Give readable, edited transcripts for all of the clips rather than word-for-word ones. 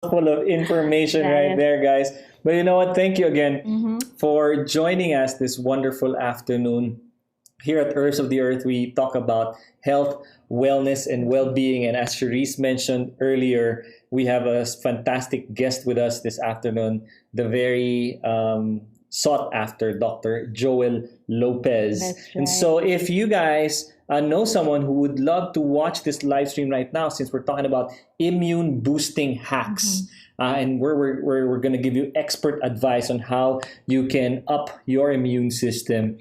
mouthful of information right there, guys. But you know what? Thank you again for joining us this wonderful afternoon. Here at Earth of the Earth, we talk about health, wellness, and well-being. And as Cherise mentioned earlier, we have a fantastic guest with us this afternoon, the very sought after Dr. Joel Lopez. That's right. And so if you guys know someone who would love to watch this live stream right now, since we're talking about immune boosting hacks, and we're going to give you expert advice on how you can up your immune system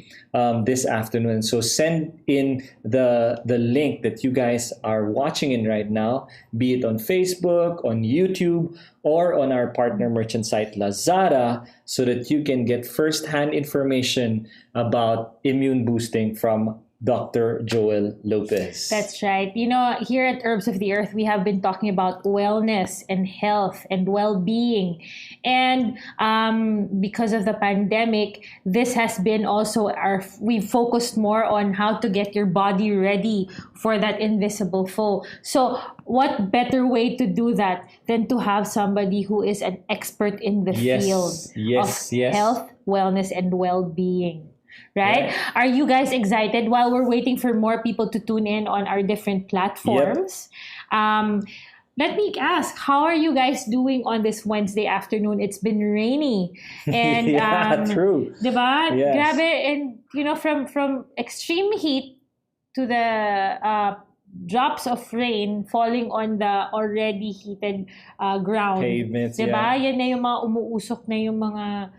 this afternoon. So send in the link that you guys are watching in right now, be it on Facebook, on YouTube, or on our partner merchant site Lazada, so that you can get firsthand information about immune boosting from Dr. Joel Lopez. That's right. You know, here at Herbs of the Earth, we have been talking about wellness and health and well-being. And because of the pandemic, this has been also we've focused more on how to get your body ready for that invisible foe. So what better way to do that than to have somebody who is an expert in the field of health, wellness, and well-being? Right? Are you guys excited while we're waiting for more people to tune in on our different platforms? Let me ask, how are you guys doing on this Wednesday afternoon? It's been rainy. And true. Diba? Yes. Grabe. And you know, from extreme heat to the drops of rain falling on the already heated ground. Pavements, diba? Yan na yung mga umuusok na yung mga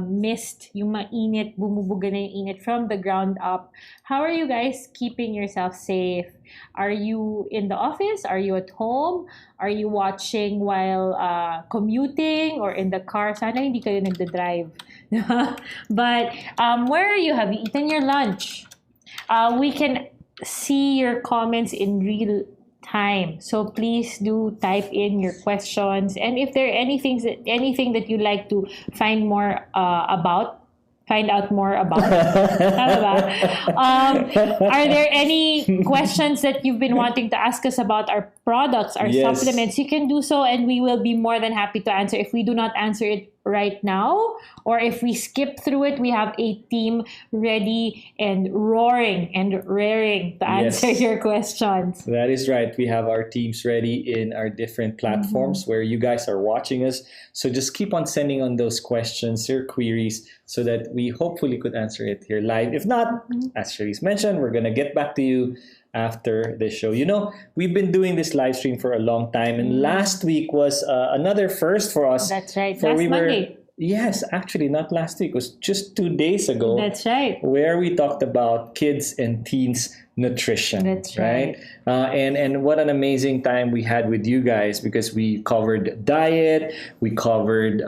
mist, yung mainit, bumubuga na yung init from the ground up. How are you guys keeping yourself safe? Are you in the office? Are you at home? Are you watching while commuting or in the car? Sana hindi kayo nagda-drive. But where are you? Have you eaten your lunch? We can see your comments in real time. So please do type in your questions, and if there are anything that you'd like to find out more about. Tama ba? Are there any questions that you've been wanting to ask us about our products, our supplements? You can do so, and we will be more than happy to answer. If we do not answer it right now, or if we skip through it, we have a team ready and roaring and raring to answer your questions. That is right. We have our teams ready in our different platforms where you guys are watching us. So just keep on sending on those questions, your queries, so that we hopefully could answer it here live. If not, as Cherise mentioned, we're going to get back to you after the show. You know, we've been doing this live stream for a long time, and last week was another first for us. That's right. Last Monday. Yes, actually, not last week. It was just 2 days ago. That's right. Where we talked about kids and teens nutrition. That's right. And what an amazing time we had with you guys, because we covered diet, we covered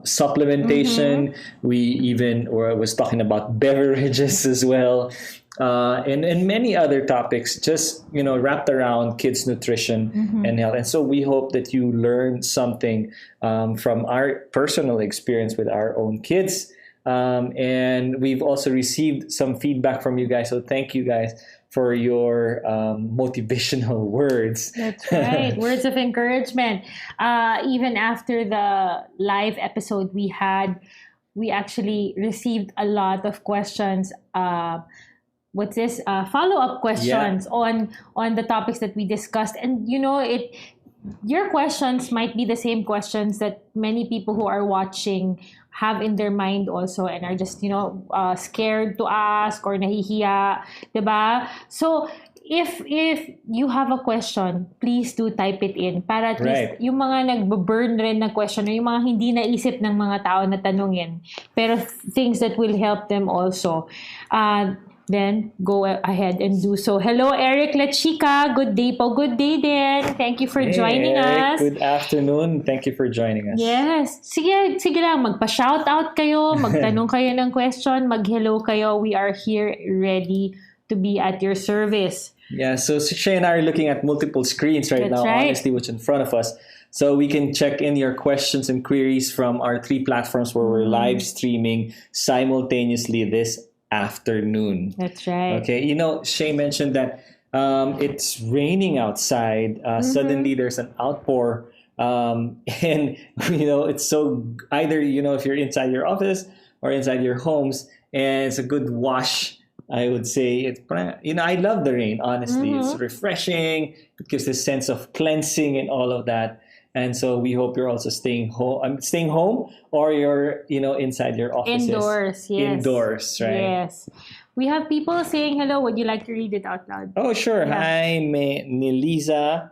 supplementation, we even was talking about beverages as well. And many other topics, just wrapped around kids' nutrition and health. And so we hope that you learned something from our personal experience with our own kids. And we've also received some feedback from you guys. So thank you guys for your motivational words. That's right. Words of encouragement. Even after the live episode we had, we actually received a lot of questions. Follow-up questions on the topics that we discussed. And your questions might be the same questions that many people who are watching have in their mind also, and are just scared to ask or nahihiya, diba? So if you have a question, please do type it in para at least yung mga nagbo-burn rin na question, yung mga hindi naisip ng mga tao na tanungin, pero things that will help them also, then go ahead and do so. Hello, Eric Lachica. Good day po. Good day din. Thank you for joining Eric, us. good afternoon. Thank you for joining us. Yes. Sige lang. Magpa-shoutout kayo. Magtanong kayo ng question. Mag-hello kayo. We are here ready to be at your service. Yeah, so Shay and I are looking at multiple screens right now, honestly, what's in front of us. So we can check in your questions and queries from our 3 platforms where we're live streaming simultaneously this afternoon. That's right. Okay, Shay mentioned that it's raining outside. Suddenly there's an outpour And it's so either if you're inside your office or inside your homes, and it's a good wash. I would say I love the rain. Honestly, it's refreshing. It gives this sense of cleansing and all of that. And so we hope you're also staying home. Staying home, or you're inside your offices. Indoors, yes. Indoors, right? Yes. We have people saying hello. Would you like to read it out loud? Oh, sure. Yeah. Hi, Neliza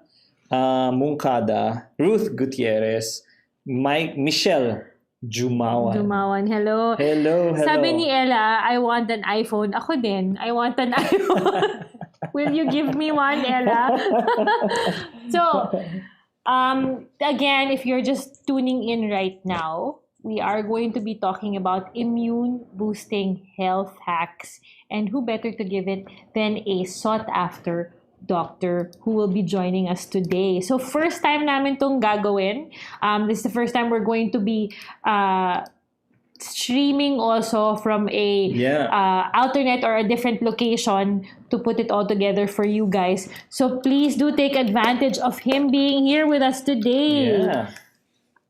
Muncada, Ruth Gutierrez, Michelle Jumawan. Hello. Hello. Sabi ni Ella, I want an iPhone. Ako din. I want an iPhone. Will you give me one, Ella? So, again, if you're just tuning in right now, we are going to be talking about immune boosting health hacks. And who better to give it than a sought after doctor who will be joining us today. So first time namin tong gagawin. This is the first time we're going to be streaming also from a alternate or a different location to put it all together for you guys. So please do take advantage of him being here with us today. Yeah.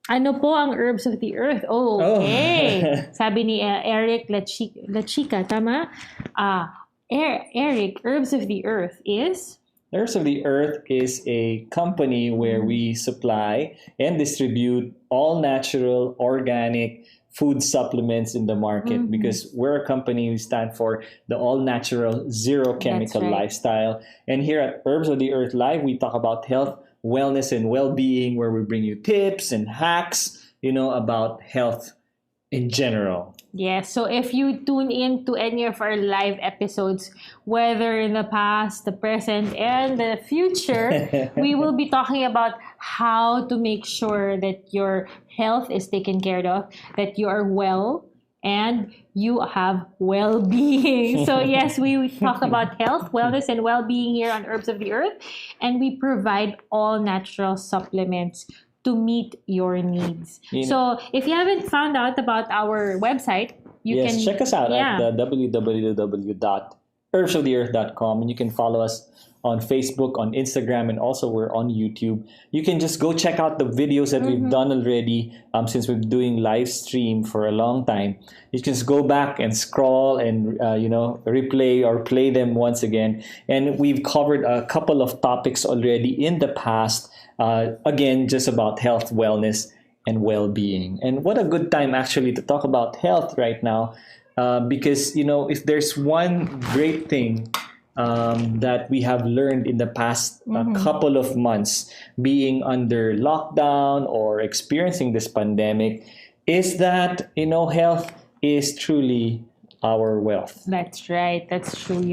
Ano po ang herbs of the earth? Oh, okay. Sabi ni Eric Lachica, tama? Eric, Herbs of the Earth is? Herbs of the Earth is a company where we supply and distribute all natural, organic food supplements in the market, because we're a company who stand for the all-natural, zero-chemical lifestyle. And here at Herbs of the Earth Live, we talk about health, wellness, and well-being, where we bring you tips and hacks, about health in general. Yes, so if you tune in to any of our live episodes, whether in the past, the present, and the future, we will be talking about how to make sure that your health is taken care of, that you are well, and you have well-being. So yes, we talk about health, wellness, and well-being here on Herbs of the Earth, and we provide all natural supplements to meet your needs. So if you haven't found out about our website, you can check us out at www.herbsoftheearth.com, and you can follow us on Facebook, on Instagram, and also we're on YouTube. You can just go check out the videos that we've done already, since we've been doing live stream for a long time. You can just go back and scroll and replay or play them once again. And we've covered a couple of topics already in the past. Again, just about health, wellness, and well-being. And what a good time actually to talk about health right now, because if there's one great thing that we have learned in the past couple of months, being under lockdown or experiencing this pandemic, is that health is truly our wealth. That's right. That's true.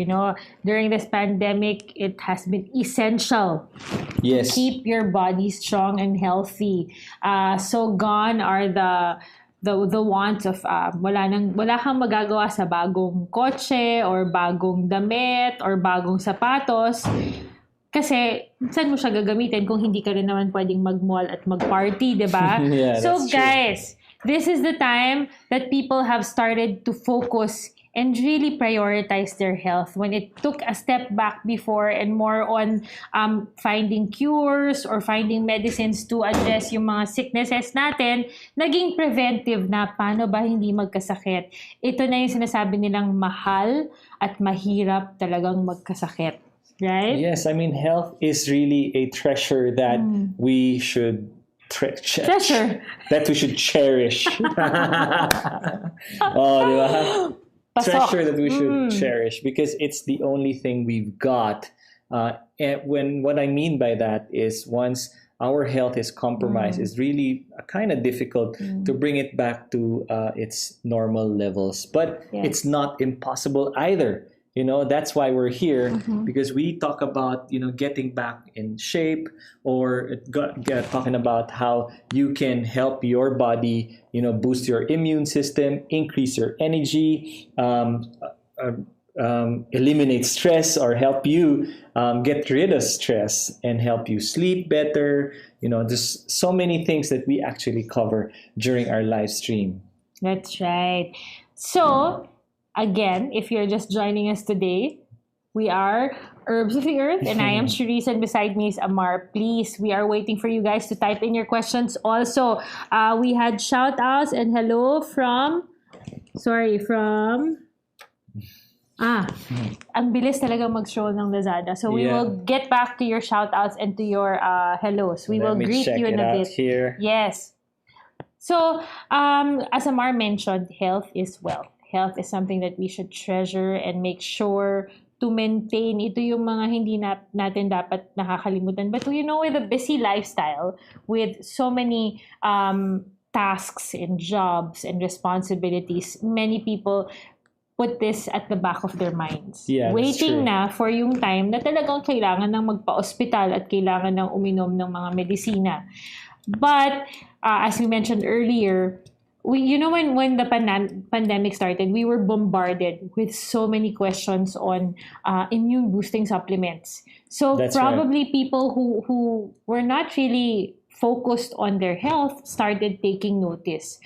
During this pandemic, it has been essential to keep your body strong and healthy. So gone are the wants of wala kang magagawa sa bagong kotse or bagong damit or bagong sapatos. Kasi saan mo siya gagamitin kung hindi ka rin naman pwedeng mag-mall at mag-party, diba? So guys, this is the time that people have started to focus and really prioritize their health. When it took a step back before and more on finding cures or finding medicines to address yung mga sicknesses natin, naging preventive na paano ba hindi magkasakit. Ito na yung sinasabi nilang mahal at mahirap talagang magkasakit. Right? Yes, I mean, health is really a treasure that we should treasure. That we should cherish. Diba? Treasure that we should cherish, because it's the only thing we've got. And what I mean by that is, once our health is compromised, it's really kind of difficult to bring it back to its normal levels. But it's not impossible either. That's why we're here, because we talk about, getting back in shape, or talking about how you can help your body, boost your immune system, increase your energy, eliminate stress, or help you get rid of stress and help you sleep better. There's so many things that we actually cover during our live stream. That's right. So, again, if you're just joining us today, We are Herbs of the Earth, and I am Cherise, and beside me is Amar. Please, we are waiting for you guys to type in your questions. Also, we had shout outs and hello from ang bilis talaga mag-show ng Lazada. So we will get back to your shout-outs and to your hellos. We will greet you in a bit. Here. Yes. So, as Amar mentioned, health is wealth. Health is something that we should treasure and make sure to maintain. Ito yung mga hindi natin dapat nakakalimutan. But with a busy lifestyle, with so many tasks and jobs and responsibilities, many people put this at the back of their minds. Yeah, waiting na for yung time na talagang kailangan ng magpa-ospital at kailangan ng uminom ng mga medisina. But, as we mentioned earlier, when the pandemic started, we were bombarded with so many questions on immune boosting supplements. So probably people who were not really focused on their health started taking notice.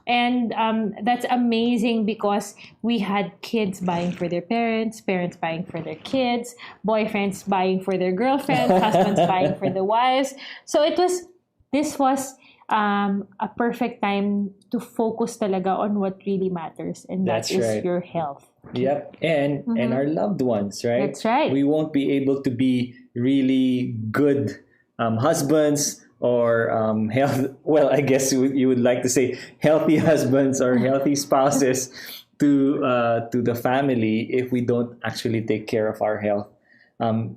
And that's amazing because we had kids buying for their parents, parents buying for their kids, boyfriends buying for their girlfriends, husbands buying for the wives. So this was a perfect time to focus talaga on what really matters, and that is your health. Yep, and our loved ones, right? That's right. We won't be able to be really good husbands or health. Well, I guess you would like to say healthy husbands or healthy spouses to the family if we don't actually take care of our health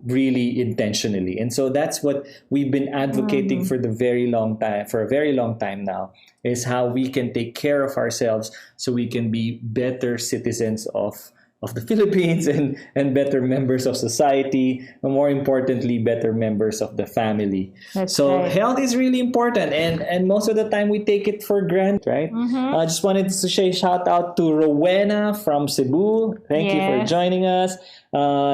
really intentionally. And so that's what we've been advocating for a very long time now, is how we can take care of ourselves so we can be better citizens of the Philippines and better members of society, and more importantly, better members of the family. That's so right. Health is really important, and most of the time we take it for granted, right? I just wanted to say shout out to Rowena from Cebu. Thank you for joining us.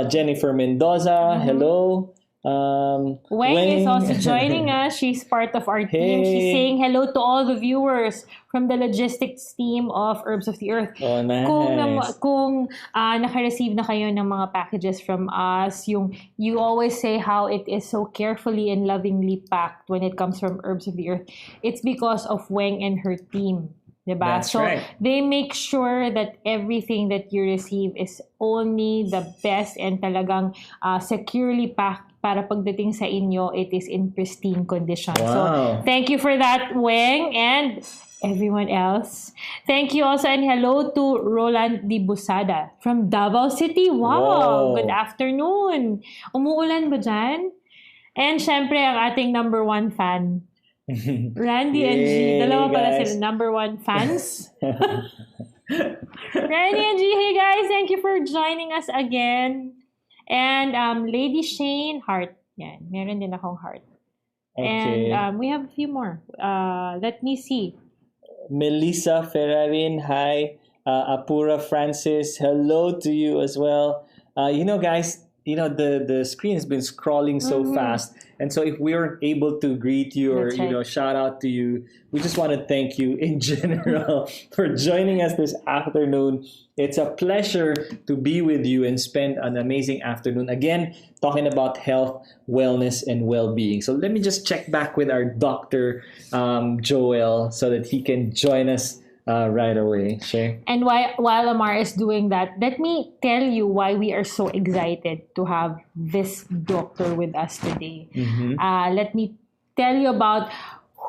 Jennifer Mendoza, hello. Weng is also joining us. She's part of our team. She's saying hello to all the viewers from the logistics team of Herbs of the Earth. Oh, nice. Kung naka-receive na kayo ng mga packages from us, you always say how it is so carefully and lovingly packed when it comes from Herbs of the Earth. It's because of Weng and her team. Diba? That's so right. They make sure that everything that you receive is only the best and talagang securely packed para pagdating sa inyo, it is in pristine condition. Wow. So thank you for that, Weng, and everyone else. Thank you also, and hello to Roland Di Busada from Davao City. Wow. Good afternoon. Umuulan ba dyan? And syempre, ang ating number one fan, Randy and G. Dalawa pala sila, number one fans. Randy and G, hey guys, thank you for joining us again. And Lady Shane, heart. Yan, meron din akong heart. Okay. And we have a few more. Let me see. Melissa Ferrarin, hi. Apura Francis, hello to you as well. Guys, the screen has been scrolling so fast. And so if we weren't able to greet you or, shout out to you, we just want to thank you in general for joining us this afternoon. It's a pleasure to be with you and spend an amazing afternoon. Again, talking about health, wellness, and well-being. So let me just check back with our Dr. Joel so that he can join us right away. Sure. And while Amar is doing that, let me tell you why we are so excited to have this doctor with us today. Let me tell you about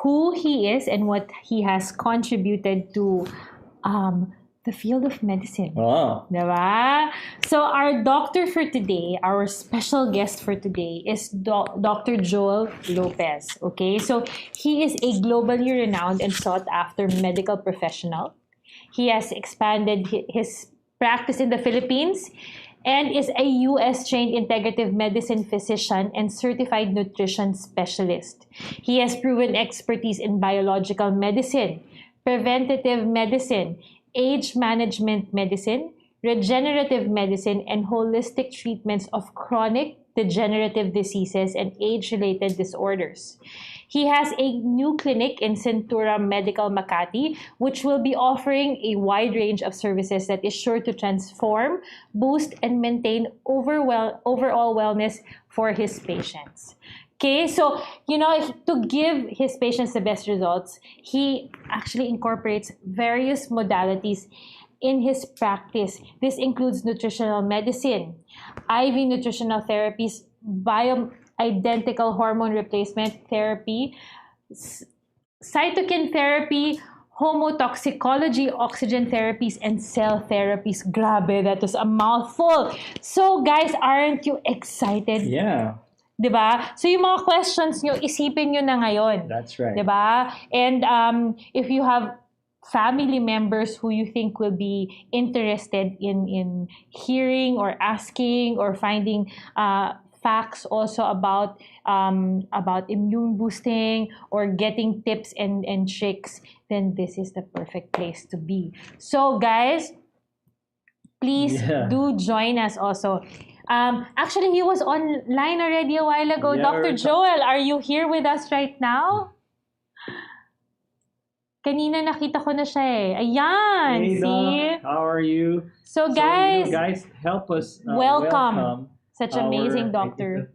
who he is and what he has contributed to the field of medicine. Wow. Diba? So our doctor for today, our special guest for today is Dr. Joel Lopez. Okay, so he is a globally renowned and sought after medical professional. He has expanded his practice in the Philippines and is a US trained integrative medicine physician and certified nutrition specialist. He has proven expertise in biological medicine, preventative medicine, age management medicine, regenerative medicine, and holistic treatments of chronic, degenerative diseases, and age-related disorders. He has a new clinic in Centura Medical Makati, which will be offering a wide range of services that is sure to transform, boost, and maintain overall wellness for his patients. Okay, so, to give his patients the best results, he actually incorporates various modalities in his practice. This includes nutritional medicine, IV nutritional therapies, bioidentical hormone replacement therapy, cytokine therapy, homotoxicology, oxygen therapies, and cell therapies. Grabe, that was a mouthful. So guys, aren't you excited? Yeah. Diba? So yung mga questions nyo, isipin nyo na ngayon. That's right. Diba? And if you have family members who you think will be interested in hearing or asking or finding facts also about immune boosting or getting tips and tricks, then this is the perfect place to be. So guys, please do join us also. Actually, he was online already a while ago. Yeah, Dr. Joel, are you here with us right now? Kanina nakita ko na siya eh. Ayan, Hey, see? Doc, how are you? So guys, guys, help us welcome such our amazing doctor.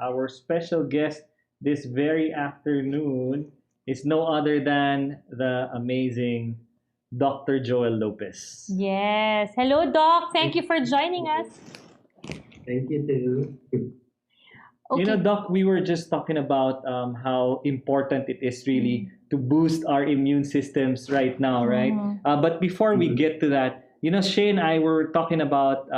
Our special guest this very afternoon is no other than the amazing Dr. Joel Lopez. Yes. Hello, Doc. Thank you for joining us. Thank you too. Okay. Doc, we were just talking about how important it is really to boost our immune systems right now, right? But before we get to that, Shay and I were talking about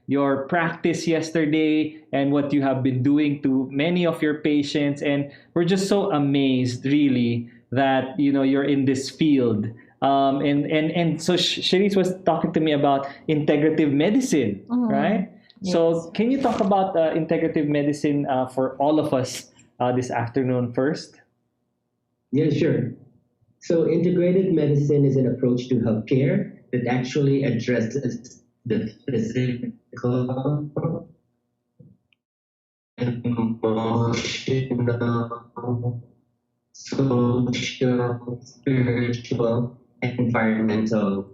your practice yesterday and what you have been doing to many of your patients. And we're just so amazed, really, that, you're in this field. And so Sharice was talking to me about integrative medicine, right? Yes. So can you talk about integrative medicine for all of us this afternoon first? Yeah, sure. So integrative medicine is an approach to healthcare that actually addresses the physical, emotional, social, spiritual, and environmental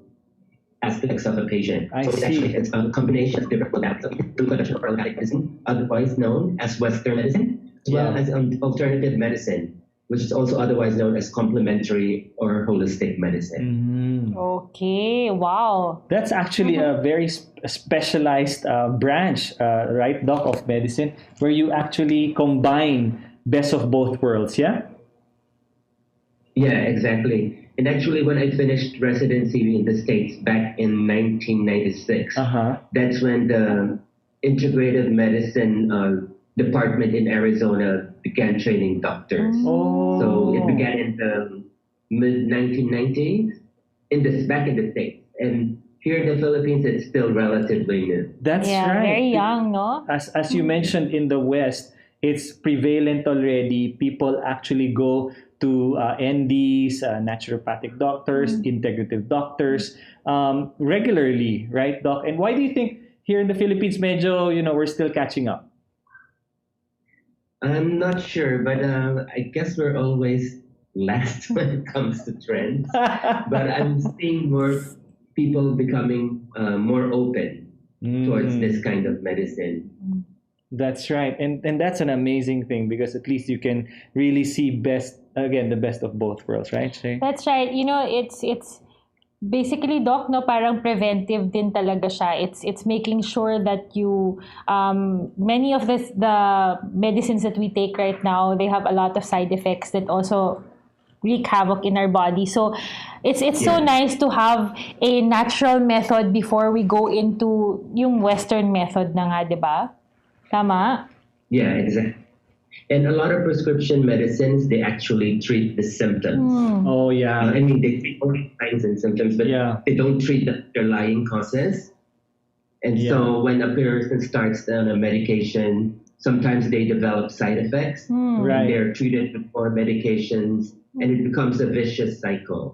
aspects of a patient. It's a combination of different modalities of conventional organic medicine, otherwise known as Western medicine, as well as alternative medicine, which is also otherwise known as complementary or holistic medicine. Okay, wow. That's actually a very specialized branch, right, Doc, of medicine, where you actually combine best of both worlds, yeah? Yeah, exactly. And actually, when I finished residency in the States back in 1996, that's when the integrative medicine department in Arizona began training doctors. So it began in the mid-1990s back in the States. And here in the Philippines, it's still relatively new. That's right. Very young, no? As you mentioned, in the West, it's prevalent already. People actually go to NDs, naturopathic doctors, integrative doctors regularly, right, Doc? And why do you think here in the Philippines, medyo, we're still catching up? I'm not sure, but I guess we're always last when it comes to trends. But I'm seeing more people becoming more open towards this kind of medicine. That's right. And that's an amazing thing because at least you can really see the best of both worlds, right, Shay? That's right. It's basically, Doc, no, parang preventive din talaga siya. It's making sure that you many of the medicines that we take right now, they have a lot of side effects that also wreak havoc in our body. So it's so nice to have a natural method before we go into yung Western method na nga, 'di ba? Tama? Yeah, exactly. And a lot of prescription medicines, they actually treat the symptoms. Oh, yeah. I mean, they treat only signs and symptoms, but they don't treat the underlying causes. And so when a person starts on a medication, sometimes they develop side effects. Right. And they're treated with more medications, and it becomes a vicious cycle.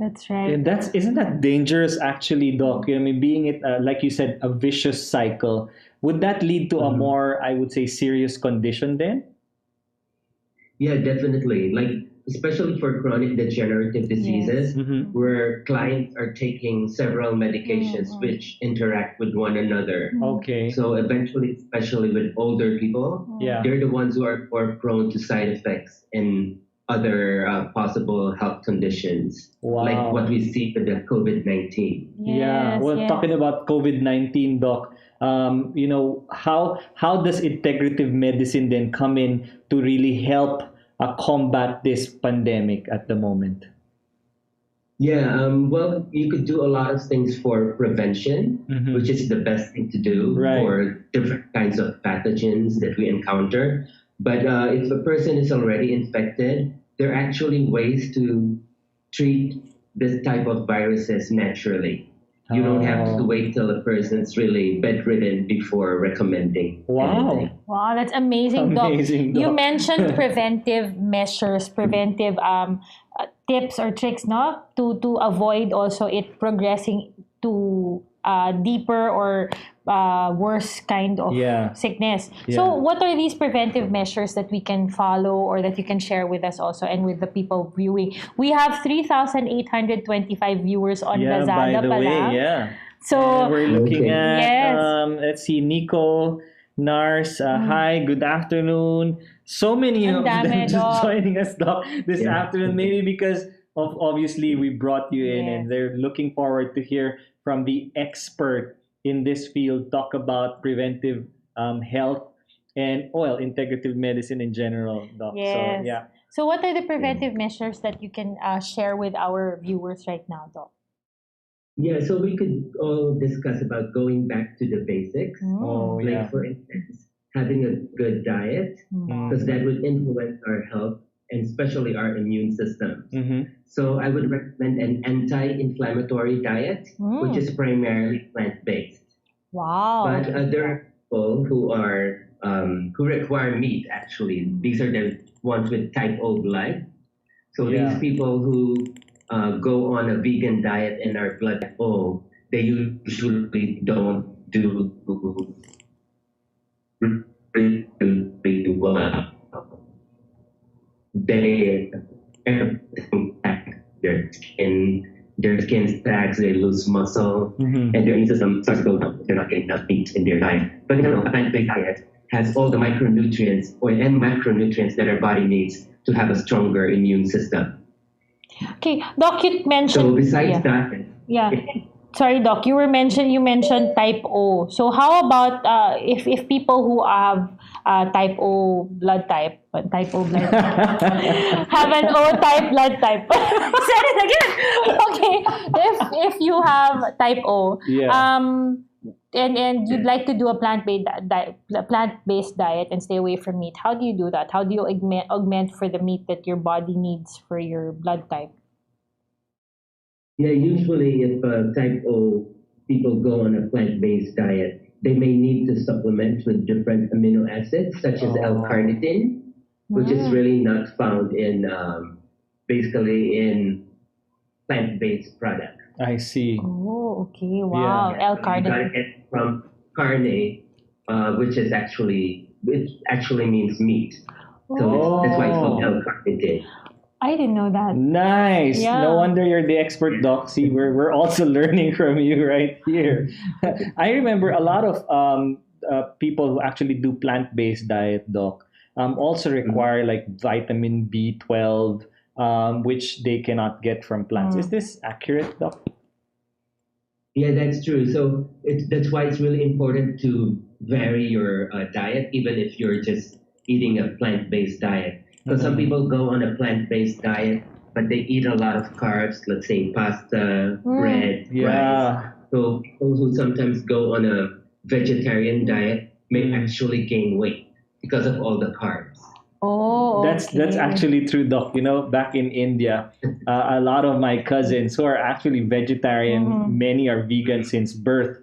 That's right. And isn't that dangerous, actually, Doc? I mean, being it, like you said, a vicious cycle. would that lead to a more, I would say, serious condition then? Yeah, definitely. Like, especially for chronic degenerative diseases, where clients are taking several medications which interact with one another. Okay. So eventually, especially with older people, they're the ones who are more prone to side effects and other possible health conditions, like what we see with the COVID-19. Well, talking about COVID-19, Doc, how does integrative medicine then come in to really help combat this pandemic at the moment? Yeah, well, you could do a lot of things for prevention, which is the best thing to do for different kinds of pathogens that we encounter. But if a person is already infected, there are actually ways to treat this type of viruses naturally. You don't have to wait till a person's really bedridden before recommending anything. Wow, that's amazing, Doc. You mentioned preventive measures, preventive tips or tricks, no, to avoid also it progressing to deeper or worse kind of sickness. So what are these preventive measures that we can follow or that you can share with us also and with the people viewing? We have 3,825 viewers on Lazada by the way, So we're looking at, let's see, Nico, Nars, hi, good afternoon. So many of them just joining us, Doc, this afternoon, maybe because of obviously we brought you in and they're looking forward to hear from the expert in this field talk about preventive health and integrative medicine in general, Doc. Yes. So what are the preventive measures that you can share with our viewers right now, Doc? Yeah, so we could all discuss about going back to the basics. Like, for instance, having a good diet, because that would influence our health and especially our immune system. So I would recommend an anti-inflammatory diet, which is primarily plant-based. Wow. But there are people who require meat, actually. These are the ones with type O blood. So these people who go on a vegan diet and are blood type O, they usually don't do really well. They their skin sags, they lose muscle, and their immune system starts to go down. They're not getting enough meat in their diet. But a plant-based diet has all the micronutrients and macronutrients that our body needs to have a stronger immune system. Okay, Doc, you mentioned. So besides that, Sorry, Doc, you mentioned type O. So how about if people who have type O blood type have an O type blood type? Said it again. Okay, if you have type O, and you'd like to do a plant-based diet and stay away from meat, how do you do that? How do you augment for the meat that your body needs for your blood type? Yeah, usually if type O people go on a plant-based diet, they may need to supplement with different amino acids such as L-carnitine, which is really not found in basically in plant-based products. I see. Oh, okay. Wow. L-carnitine. You gotta get from carne, which actually means meat. So that's why it's called L-carnitine. I didn't know that. Nice. Yeah. No wonder you're the expert, Doc. See, we're also learning from you right here. I remember a lot of people who actually do plant-based diet, Doc, also require like vitamin B12, which they cannot get from plants. Is this accurate, Doc? Yeah, that's true. So that's why it's really important to vary your diet, even if you're just eating a plant-based diet. Because some people go on a plant-based diet, but they eat a lot of carbs, let's say pasta, bread, rice. So people who sometimes go on a vegetarian diet may actually gain weight because of all the carbs. Oh, that's actually true, Doc. You know, back in India, a lot of my cousins who are actually vegetarian, many are vegan since birth.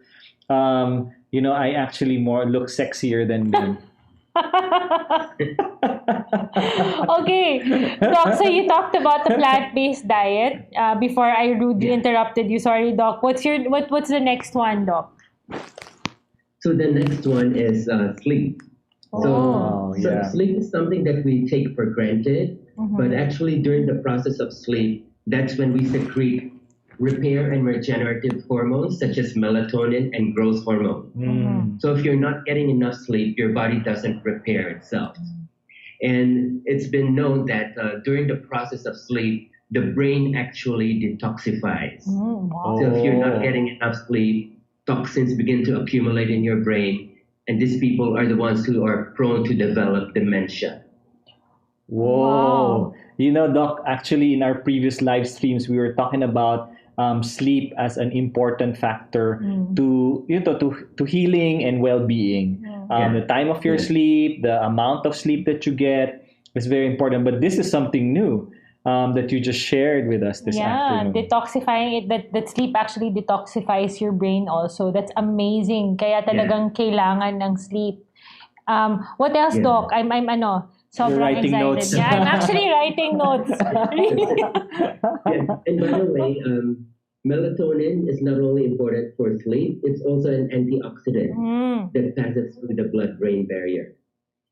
I actually more look sexier than them. Okay, Doc, so you talked about the plant-based diet before I rudely interrupted you. Sorry, Doc. What's the next one, Doc? So the next one is sleep. Oh. So sleep is something that we take for granted, but actually during the process of sleep, that's when we secrete repair and regenerative hormones such as melatonin and growth hormone. So if you're not getting enough sleep, your body doesn't repair itself. And it's been known that during the process of sleep, the brain actually detoxifies. Wow. So if you're not getting enough sleep, toxins begin to accumulate in your brain, and these people are the ones who are prone to develop dementia. Whoa. You know, Doc, actually in our previous live streams, we were talking about sleep as an important factor to to healing and well-being. The time of your sleep, the amount of sleep that you get is very important. But this is something new that you just shared with us this afternoon. Detoxifying it, that sleep actually detoxifies your brain also. That's amazing. Kaya talagang kailangan ng sleep. What else, Doc? I'm You're writing excited. notes. Yeah, I'm actually writing notes. And by the way, melatonin is not only important for sleep, it's also an antioxidant that passes through the blood-brain barrier.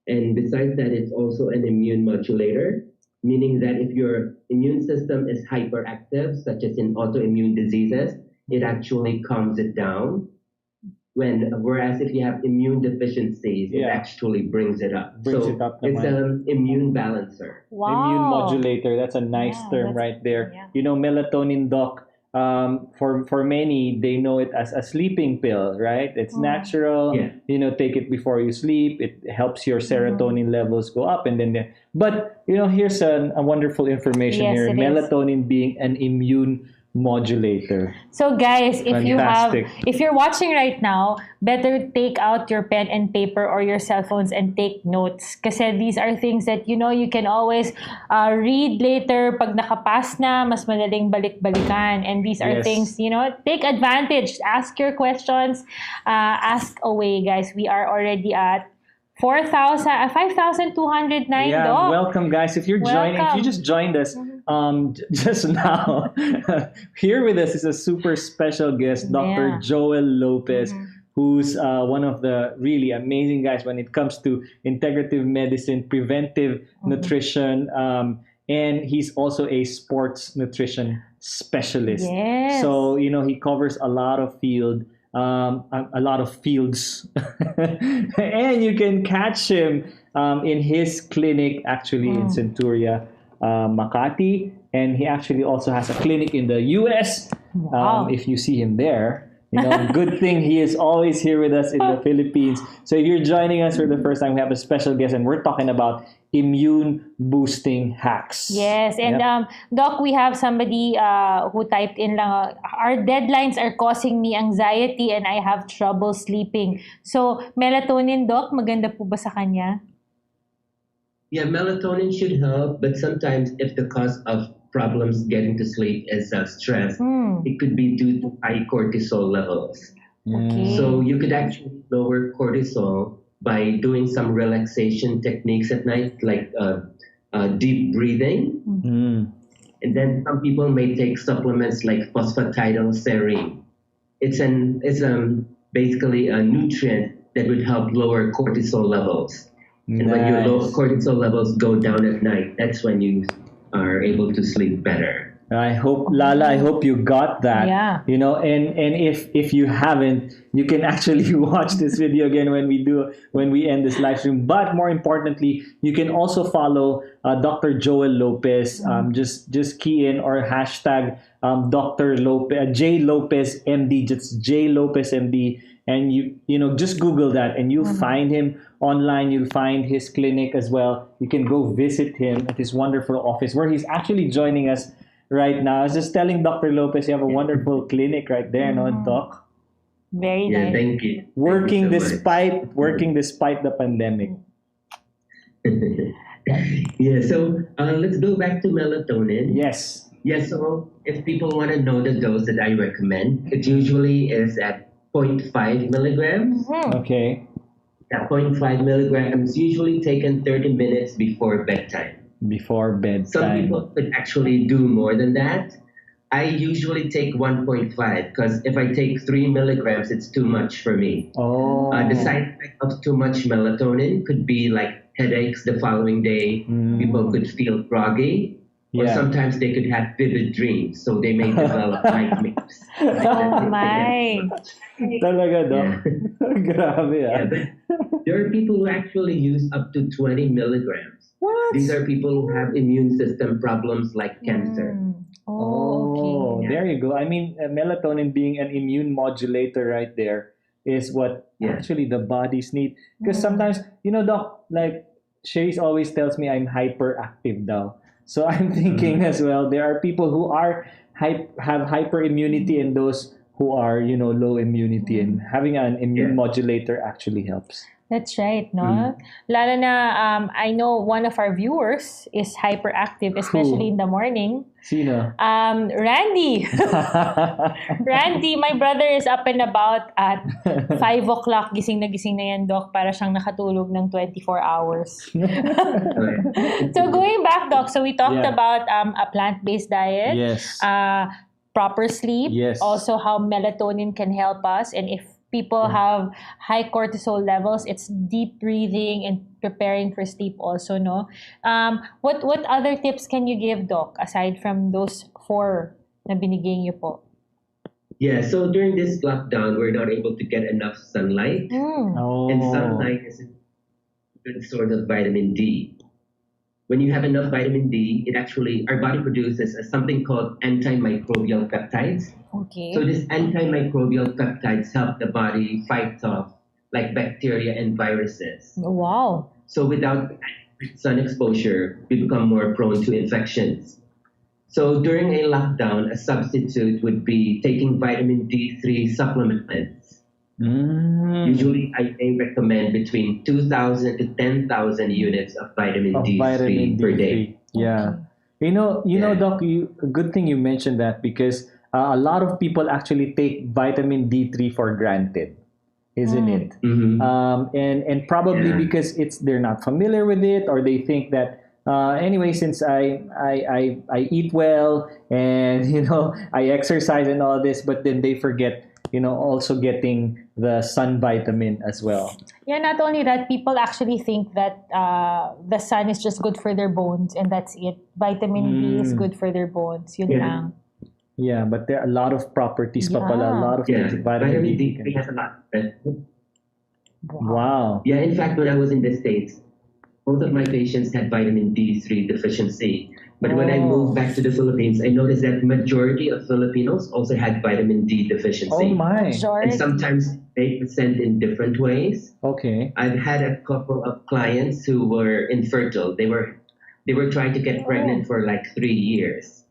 And besides that, it's also an immune modulator, meaning that if your immune system is hyperactive, such as in autoimmune diseases, it actually calms it down. Whereas if you have immune deficiencies, it actually brings it up. It's an immune balancer. Wow. Immune modulator. That's a nice term right there. Yeah. You know, melatonin, Doc, for many, they know it as a sleeping pill, right? It's natural. Yeah. You know, take it before you sleep. It helps your serotonin levels go up. But, you know, here's a wonderful information here. Melatonin being an immune modulator. So guys, Fantastic. if you're watching right now, better take out your pen and paper or your cell phones and take notes. Kasi these are things that you can always read later. Pag nakapass na, mas madaling balik-balikan. And these are things, take advantage. Ask your questions. Ask away, guys. We are already at 5,209. Yeah, Doc. welcome, guys. If you just joined us just now, here with us is a super special guest, Dr. Joel Lopez, who's one of the really amazing guys when it comes to integrative medicine, preventive nutrition, and he's also a sports nutrition specialist. Yes. So, he covers a lot of fields, and you can catch him in his clinic actually in Centuria, Makati, and he actually also has a clinic in the US. If you see him there, good thing he is always here with us in the Philippines. So if you're joining us for the first time, we have a special guest, and we're talking about immune boosting hacks. Yes, and Doc, we have somebody who typed in lang, our deadlines are causing me anxiety and I have trouble sleeping. So melatonin, Doc, maganda po ba sa kanya? Yeah, melatonin should help, but sometimes if the cause of problems getting to sleep is stress, it could be due to high cortisol levels. Okay. So you could actually lower cortisol by doing some relaxation techniques at night, like deep breathing. And then some people may take supplements like phosphatidylserine. It's basically a nutrient that would help lower cortisol levels. And when your low cortisol levels go down at night, that's when you are able to sleep better. I hope, Lala, I hope you got that. Yeah. And if you haven't, you can actually watch this video again when we end this live stream. But more importantly, you can also follow Dr. Joel Lopez. Just key in or hashtag Dr. Lopez, J Lopez MD, just J Lopez MD, and you just Google that and you'll find him online. You'll find his clinic as well. You can go visit him at his wonderful office where he's actually joining us right now. I was just telling Dr. Lopez, you have a wonderful clinic right there, no, Doc? Very nice. Thank you. Working Thank you so despite the pandemic. So let's go back to melatonin. Yes. So if people want to know the dose that I recommend, it usually is at 0.5 milligrams. Okay. That 0.5 milligrams usually taken 30 minutes before bedtime. Before bedtime. Some people could actually do more than that. I usually take 1.5 because if I take 3 milligrams, it's too much for me. Oh. The side effect of too much melatonin could be like headaches the following day. People could feel groggy, or sometimes they could have vivid dreams, so they may develop nightmares. Oh my. Talaga, Doc? Grabe, Yeah, but there are people who actually use up to 20 milligrams. What? These are people who have immune system problems like cancer. Oh, okay. There you go. I mean, melatonin being an immune modulator right there is what actually the bodies need. Because sometimes, Doc, like Sharice always tells me I'm hyperactive now. So I'm thinking as well, there are people who are have hyperimmunity and those who are, low immunity, and having an immune modulator actually helps. That's right, no? Lalo na, I know one of our viewers is hyperactive, especially in the morning. Sino? Randy. Randy, my brother is up and about at 5 o'clock. Gising na yan, Doc, para siyang nakatulog ng 24 hours. So going back, Doc, so we talked about a plant-based diet. Yes. Proper sleep. Yes. Also how melatonin can help us. And if people have high cortisol levels, it's deep breathing and preparing for sleep also, no? What other tips can you give, Doc, aside from those 4 na binigay niyo po? Yeah, so during this lockdown, we're not able to get enough sunlight. And sunlight is a good source of vitamin D. When you have enough vitamin D, our body produces something called antimicrobial peptides. Okay. So these antimicrobial peptides help the body fight off like bacteria and viruses. Wow. So without sun exposure, we become more prone to infections. So during a lockdown, a substitute would be taking vitamin D3 supplements. Usually, I recommend between 2,000 to 10,000 units of vitamin D3 per day. Yeah. You know, Doc, good thing you mentioned that, because a lot of people actually take vitamin D3 for granted, isn't it? And probably because they're not familiar with it, or they think that anyway, since I eat well and I exercise and all this, but then they forget also getting the sun vitamin as well. Yeah, not only that, people actually think that the sun is just good for their bones and that's it. Vitamin D is good for their bones. Yun lang. Yeah, but there are a lot of properties pa pala, a lot of things. Vitamin D has a lot. Wow. Yeah, in fact, when I was in the States, both of my patients had vitamin D3 deficiency. But when I moved back to the Philippines, I noticed that majority of Filipinos also had vitamin D deficiency. Oh my. And sometimes they present in different ways. Okay. I've had a couple of clients who were infertile. They were trying to get pregnant for like 3 years.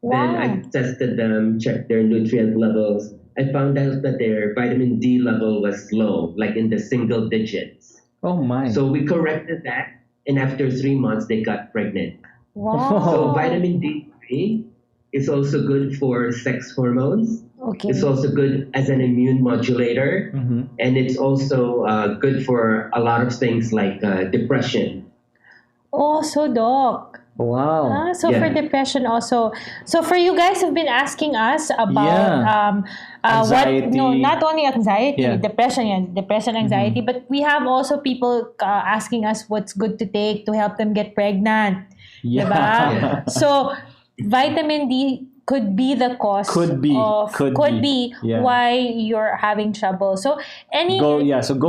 Wow. Then I tested them, checked their nutrient levels. I found out that their vitamin D level was low, like in the single digits. Oh my. So we corrected that, and after 3 months, they got pregnant. Wow. So vitamin D3 is also good for sex hormones. Okay. It's also good as an immune modulator. And it's also good for a lot of things like depression. Oh, so Doc. Wow. So for depression also. So for you guys who've been asking us about anxiety. not only anxiety, depression, anxiety, but we have also people asking us what's good to take to help them get pregnant. Yeah. Diba? So vitamin D could be the cause could be why you're having trouble. So go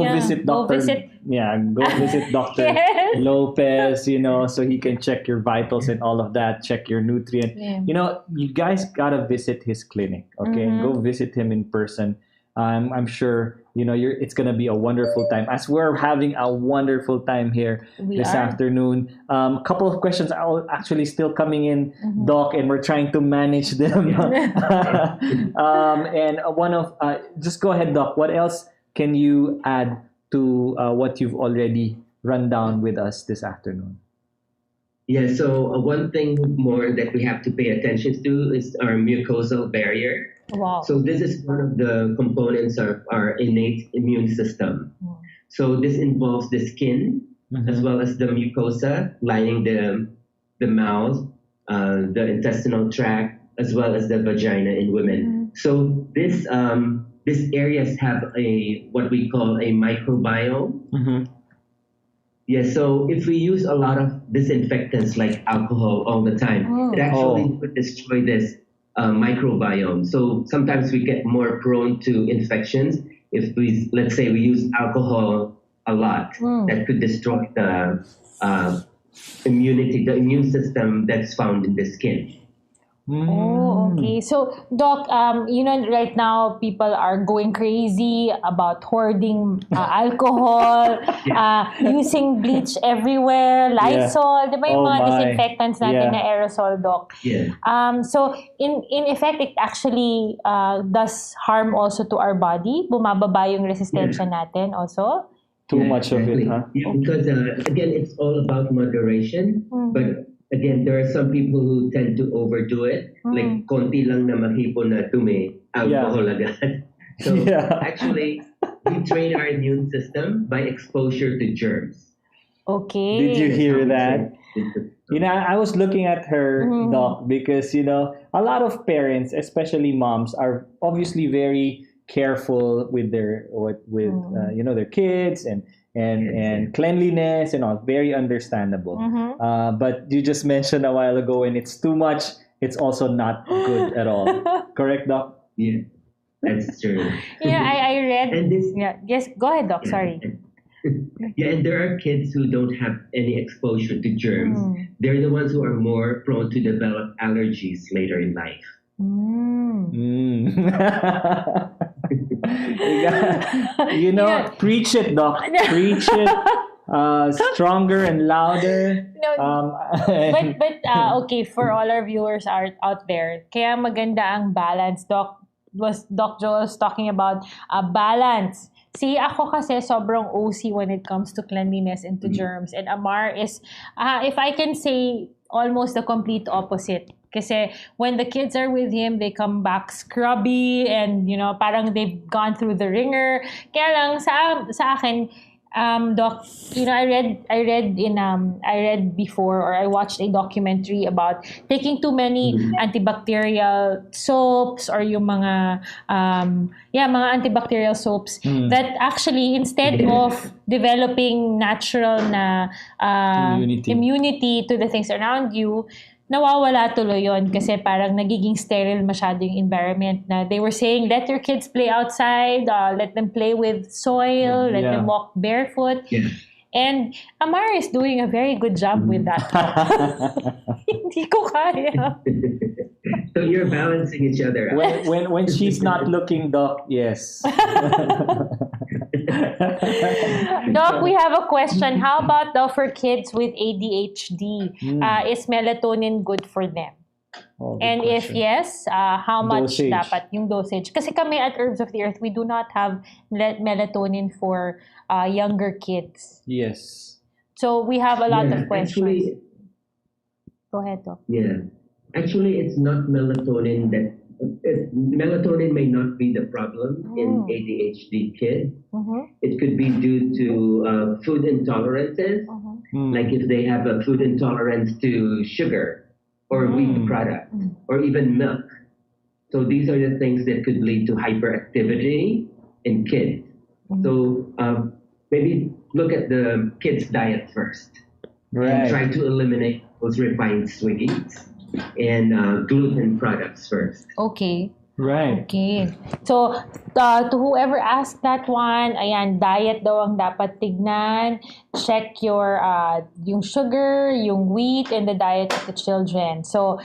visit Dr. Go visit Dr. Lopez, so he can check your vitals and all of that, check your nutrient. You guys gotta visit his clinic, okay? Go visit him in person. I'm sure it's gonna be a wonderful time, as we're having a wonderful time here this afternoon. A couple of questions are actually still coming in, Doc, and we're trying to manage them. And one of just go ahead, Doc. What else can you add to what you've already run down with us this afternoon? Yeah, so one thing more that we have to pay attention to is our mucosal barrier. Wow. So this is one of the components of our innate immune system. So this involves the skin as well as the mucosa lining the mouth, the intestinal tract, as well as the vagina in women. So these areas have what we call a microbiome. Yeah, so if we use a lot of disinfectants like alcohol all the time, it actually could destroy this microbiome. So sometimes we get more prone to infections if let's say we use alcohol a lot. That could destroy the immunity, the immune system that's found in the skin. Oh, okay. So, Doc, right now people are going crazy about hoarding alcohol, using bleach everywhere, Lysol, di ba yung mga disinfectants natin na aerosol, Doc? Yeah. So, in effect, it actually does harm also to our body. Bumababa yung resistensya natin also. Too much of it, huh? Yeah, because again, it's all about moderation, but again, there are some people who tend to overdo it. Like, konti lang na mahipon na dumi, alcohol agad. So, actually, we train our immune system by exposure to germs. Okay. Did you hear that? I was looking at her, Doc, because, a lot of parents, especially moms, are obviously very careful with their their kids and cleanliness and all, very understandable. But you just mentioned a while ago, when it's too much, it's also not good at all. Correct, Doc? Yeah, that's true. I read. And this, yes, go ahead, Doc. Sorry. Yeah, and there are kids who don't have any exposure to germs. They're the ones who are more prone to develop allergies later in life. Preach it, Doc. Preach it stronger and louder. But okay, for all our viewers out there, kaya maganda ang balance. Doc Joel was talking about balance. See, ako kasi sobrang OC when it comes to cleanliness and to germs. And Amar is, if I can say, almost the complete opposite. Kasi when the kids are with him, they come back scrubby and, parang they've gone through the ringer. Kaya lang, sa akin, Doc, I read before, or I watched a documentary about taking too many antibacterial soaps, or yung mga antibacterial soaps that actually, instead of developing natural na immunity to the things around you, nawawala tuloy yun kasi parang nagiging sterile masyado yung environment. Na they were saying, let your kids play outside, let them play with soil, let them walk barefoot. And Amar is doing a very good job with that. Hindi ko kaya. So you're balancing each other out. When she's not looking, Doc, yes. Doc, we have a question. How about though for kids with ADHD? Is melatonin good for them? And question. If yes, how much dapat yung dosage? Kasi kami at Herbs of the Earth, we do not have melatonin for younger kids. Yes. So we have a lot of questions. Actually, go ahead, Doc. Yeah. Actually, it's not melatonin that... melatonin may not be the problem in ADHD kids. It could be due to food intolerances, like if they have a food intolerance to sugar or wheat product or even milk. So these are the things that could lead to hyperactivity in kids. So maybe look at the kids' diet first and try to eliminate those refined sweets and gluten products first. Okay. Right. Okay. So, to whoever asked that one, ayan, diet daw ang dapat tignan. Check your, yung sugar, yung wheat, and the diet of the children. So,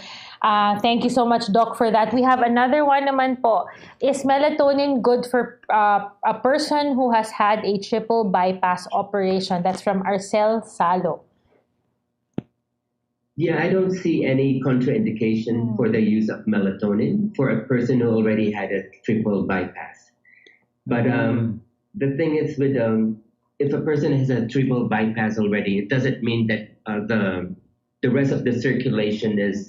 thank you so much, Doc, for that. We have another one naman po. Is melatonin good for a person who has had a triple bypass operation? That's from Arcel Salo. Yeah, I don't see any contraindication for the use of melatonin for a person who already had a triple bypass. But the thing is with if a person has a triple bypass already, it doesn't mean that the rest of the circulation is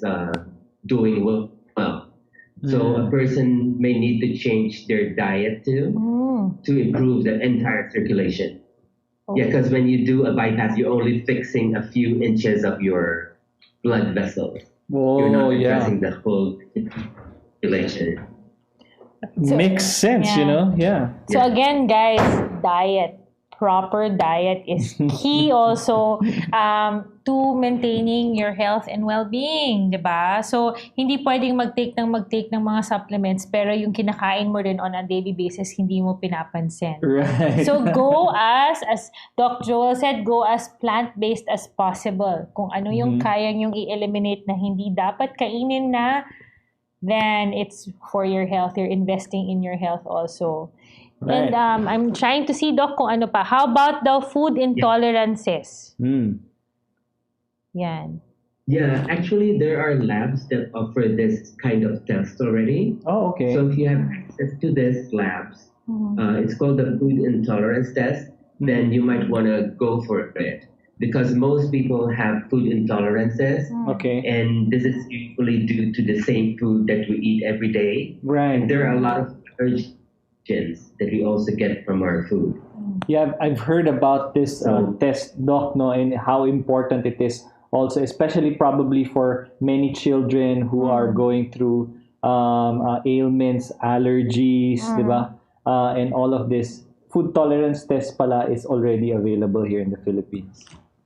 doing well. So a person may need to change their diet to improve the entire circulation. Yeah, because when you do a bypass, you're only fixing a few inches of your blood vessels. You're Oh, not yeah. addressing the whole population. Makes sense, Yeah. So Yeah. again, guys, diet. Proper diet is key also to maintaining your health and well-being, di ba? So, hindi pwedeng mag-take ng mga supplements pero yung kinakain mo rin on a daily basis, hindi mo pinapansin. Right. So, go as Doc Joel said, go as plant-based as possible. Kung ano yung kaya nyong i-eliminate na hindi dapat kainin na, then it's for your health. You're investing in your health also. Right. And I'm trying to see, Doc, kung ano pa. How about the food intolerances? Yan. Yeah, actually, there are labs that offer this kind of test already. Oh, okay. So if you have access to these labs, it's called the food intolerance test, then you might want to go for it. Because most people have food intolerances. Okay. And this is usually due to the same food that we eat every day. Right. And there are a lot of allergens that we also get from our food. Yeah, I've heard about this test, Doc, no, and how important it is also, especially probably for many children who are going through ailments, allergies, diba? And all of this. Food tolerance test pala is already available here in the Philippines.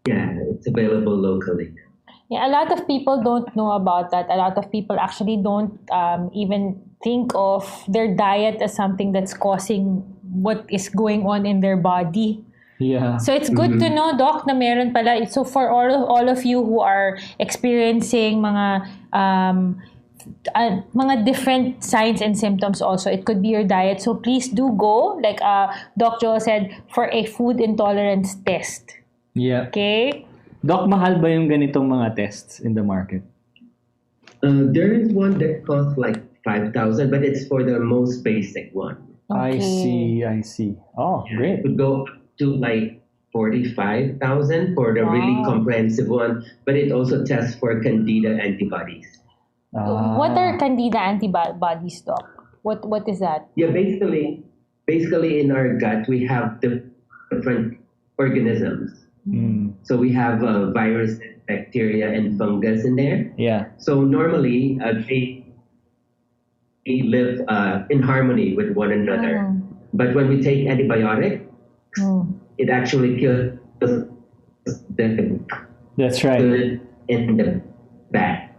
Yeah, it's available locally. Yeah, a lot of people don't know about that. A lot of people actually don't even think of their diet as something that's causing what is going on in their body. Yeah. So it's good to know, Doc, na meron pala. So for all of you who are experiencing mga different signs and symptoms also, it could be your diet. So please do go, like Doc Joel said, for a food intolerance test. Yeah. Okay? Doc, mahal ba yung ganitong mga tests in the market? There is one that costs like 5,000, but it's for the most basic one. Okay. I see. Oh, great. It would go up to like 45,000 for the really comprehensive one, but it also tests for candida antibodies. What are candida antibodies, Doc? What is that? Yeah, basically in our gut we have different organisms. So we have virus, bacteria, and fungus in there. Yeah. So normally they live in harmony with one another. But when we take antibiotics, it actually kills the That's right. good and the bad.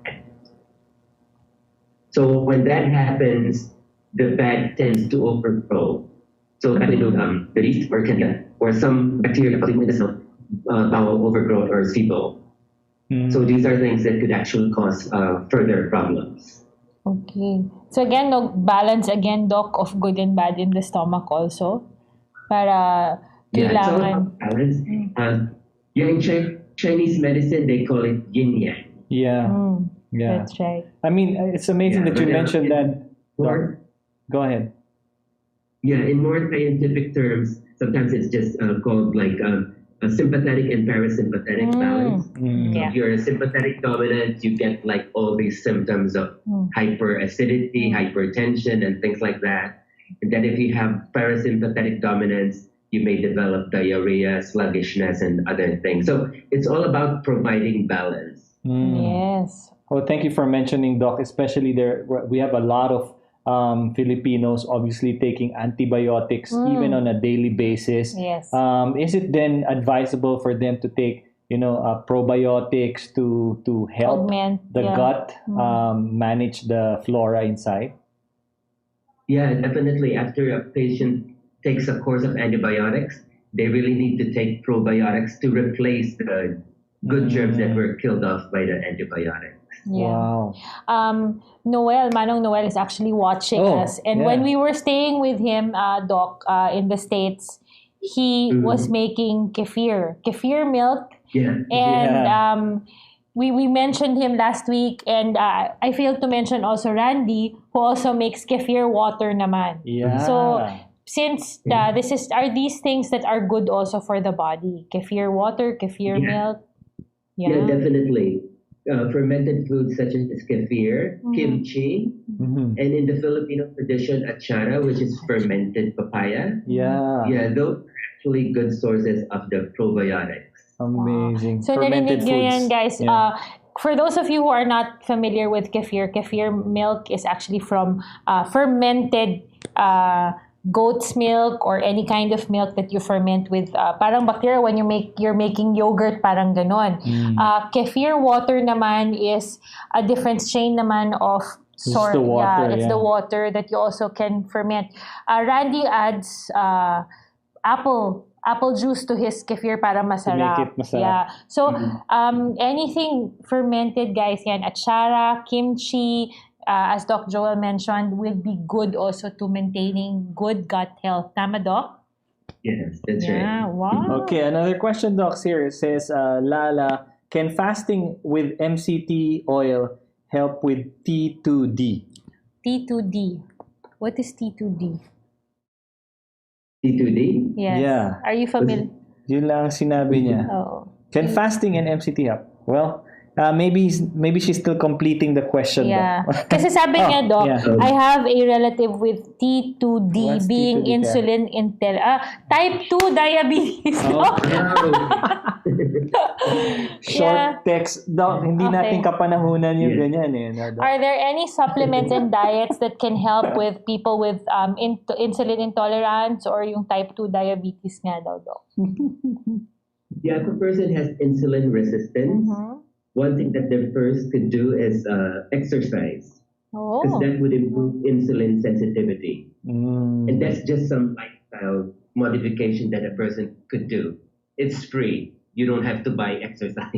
So when that happens, the bad tends to overgrow. So that will the yeast or candida or some bacteria in the cell bowel overgrowth or SIBO. So these are things that could actually cause further problems. Okay. So again, no, balance again, Doc, of good and bad in the stomach also. Para kailangan. Yeah, balance. In Chinese medicine, they call it yin-yang. Yeah. Yeah. That's right. I mean, it's amazing that you mentioned that. Doc. Go ahead. Yeah, in more scientific terms, sometimes it's just called like a sympathetic and parasympathetic balance. If you're a sympathetic dominant, you get like all these symptoms of hyperacidity, hypertension, and things like that. And then if you have parasympathetic dominance, you may develop diarrhea, sluggishness, and other things. So it's all about providing balance. Yes. Well, thank you for mentioning, Doc. Especially there, we have a lot of Filipinos obviously taking antibiotics even on a daily basis. Yes. Is it then advisable for them to take, probiotics to help Augment, the gut manage the flora inside? Yeah, definitely. After a patient takes a course of antibiotics, they really need to take probiotics to replace the good germs that were killed off by the antibiotics. Yeah. Wow. Manong Noel is actually watching us. And when we were staying with him, Doc, in the States, he was making kefir milk. Yeah. And we mentioned him last week. And I failed to mention also Randy, who also makes kefir water naman. Yeah. So since are these things that are good also for the body? Kefir water, kefir milk. Yeah, definitely. Fermented foods such as kefir, kimchi, and in the Filipino tradition, achara, which is fermented papaya. Yeah. Yeah, those are actually good sources of the probiotics. Amazing. So Fermented narinig nyo yan, foods. guys. Yeah. for those of you who are not familiar with kefir milk is actually from fermented goat's milk or any kind of milk that you ferment with parang bacteria when you're making yogurt, parang ganon. Kefir water naman is a different strain naman of sort. The water, it's the water that you also can ferment. Randy adds apple juice to his kefir para masarap. To make it masarap. Yeah. So anything fermented, guys, yan, achara, kimchi, as Doc Joel mentioned, will be good also to maintaining good gut health. Tama, Doc? Yes, that's right. Wow. Okay, another question, Doc, here. It says, Lala, can fasting with MCT oil help with T2D? T2D. What is T2D? T2D? Yes. Yeah. Are you familiar? Yun lang ang sinabi niya. Oh. Can fasting and MCT help? Well, maybe she's still completing the question. Yeah. Kasi sabi niya, Doc, I have a relative with T2D. What's being T2D? insulin type 2 diabetes. Doc. Short text. Doc, hindi natin kapanahunan yung ganyan eh. No, Doc? Are there any supplements and diets that can help with people with insulin intolerance or yung type 2 diabetes nga daw, Doc? Yeah, if a person has insulin resistance, one thing that they first could do is exercise. Because that would improve insulin sensitivity. And that's just some lifestyle modification that a person could do. It's free. You don't have to buy exercise.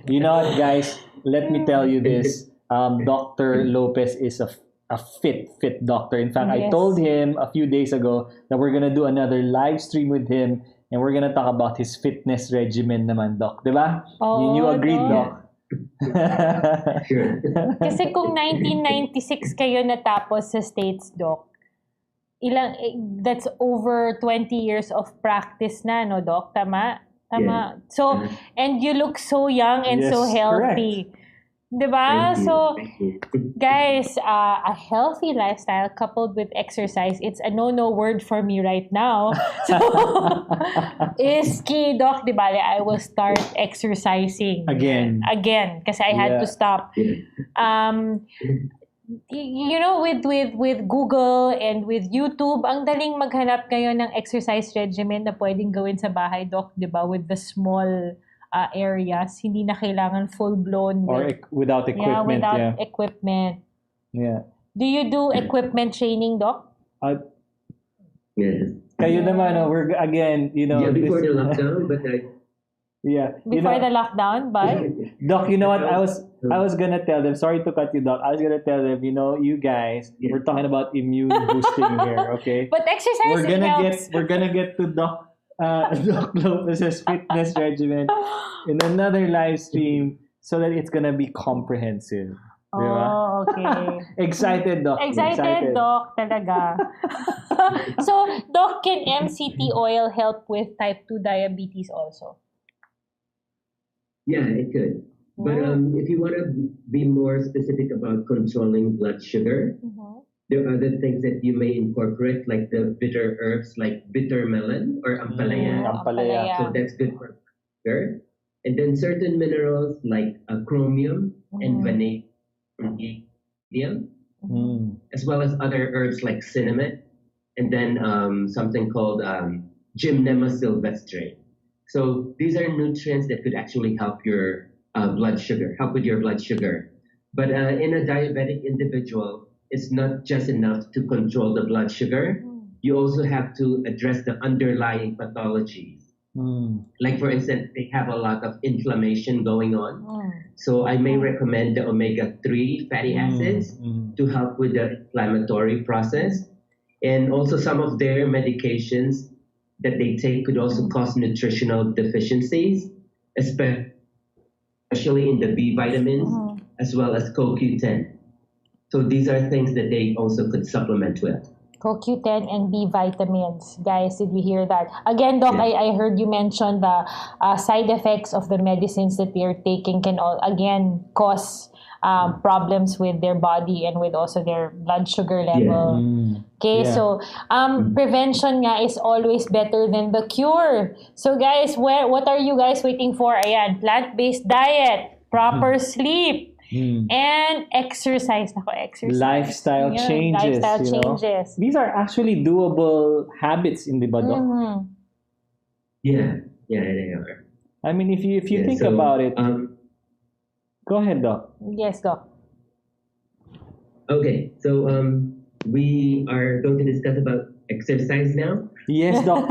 You know what, guys? Let me tell you this. Dr. Lopez is a fit doctor. In fact, I told him a few days ago that we're going to do another live stream with him and we're going to talk about his fitness regimen naman, Doc. Diba? You agreed, Doc? Sure. Kasi kung 1996 kayo natapos sa States, Doc, that's over 20 years of practice na, no, Doc? Tama? Yeah. So, and you look so young and so healthy. Correct. Diba? So, guys, a healthy lifestyle coupled with exercise, it's a no word for me right now. So, is key, Doc. Diba? I will start exercising. Again. Kasi I had to stop. You know, with Google and with YouTube, ang daling maghanap ngayon ng exercise regimen na pwedeng gawin sa bahay, Doc, di ba? With the small areas, hindi na kailangan full-blown. Or without equipment. Without equipment. Yeah. Do you do equipment training, Doc? Yes. Kayo naman, we're, again, you know. Yeah, before the lockdown, but Before the lockdown, but Doc, you know what? I was gonna tell them. Sorry to cut you, Doc. I was gonna tell them. You know, you guys, we're talking about immune boosting here, okay? But exercising helps. We're gonna get to Doc Lopez's fitness regimen in another live stream, so that it's gonna be comprehensive. Oh, okay. Excited, Doc. Excited, Doc, talaga. So, Doc, can MCT oil help with type 2 diabetes also? Yeah, it could. But if you want to be more specific about controlling blood sugar, there are other things that you may incorporate, like the bitter herbs, like bitter melon or ampalaya. So that's good for sugar. And then certain minerals like chromium and vanadium, as well as other herbs like cinnamon, and then something called Gymnema sylvestre. So these are nutrients that could actually help your blood sugar, help with your blood sugar. But in a diabetic individual, it's not just enough to control the blood sugar. You also have to address the underlying pathologies. Like, for instance, they have a lot of inflammation going on. So I may recommend the omega-3 fatty acids to help with the inflammatory process. And also some of their medications that they take could also cause nutritional deficiencies, especially in the B vitamins, as well as CoQ10. So these are things that they also could supplement with. CoQ10 and B vitamins. Guys, did we hear that? Again, Doc, I heard you mention the side effects of the medicines that they're taking can all, again, cause problems with their body and with also their blood sugar level. Okay, so prevention nga is always better than the cure. So guys, what are you guys waiting for? Ayan, plant-based diet, proper sleep, and exercise. Exercise. Lifestyle changes. Lifestyle changes. These are actually doable habits in the Doc. Yeah, they are. I mean, if you think about it, go ahead, Doc. Yes, Doc. Okay, so we are going to discuss about exercise now. Yes, Doc.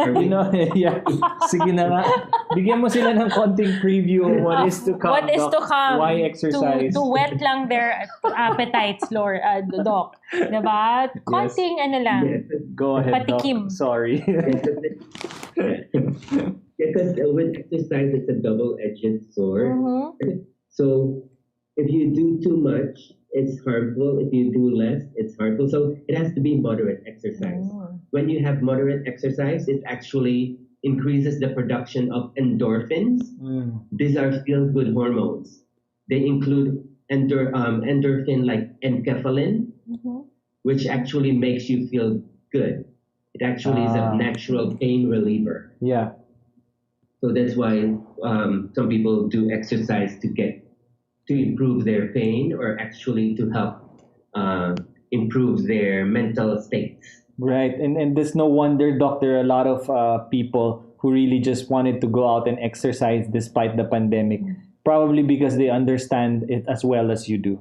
Yeah. Sige na nga. Bigyan mo sila ng konting preview of what is to come. What is Doc. to come? Why exercise? To whet lang their appetites, Lord, Doc. Diba? Konting lang. Go ahead, Patikim. Doc. Sorry. Because with exercise, it's a double-edged sword. So if you do too much, it's harmful. If you do less, it's harmful. So it has to be moderate exercise. When you have moderate exercise, it actually increases the production of endorphins. These are feel-good hormones. They include endorphin like enkephalin, which actually makes you feel good. It actually is a natural pain reliever. Yeah. So that's why some people do exercise to improve their pain or actually to help improve their mental states. Right. And there's no wonder, Doc, there are a lot of people who really just wanted to go out and exercise despite the pandemic, probably because they understand it as well as you do.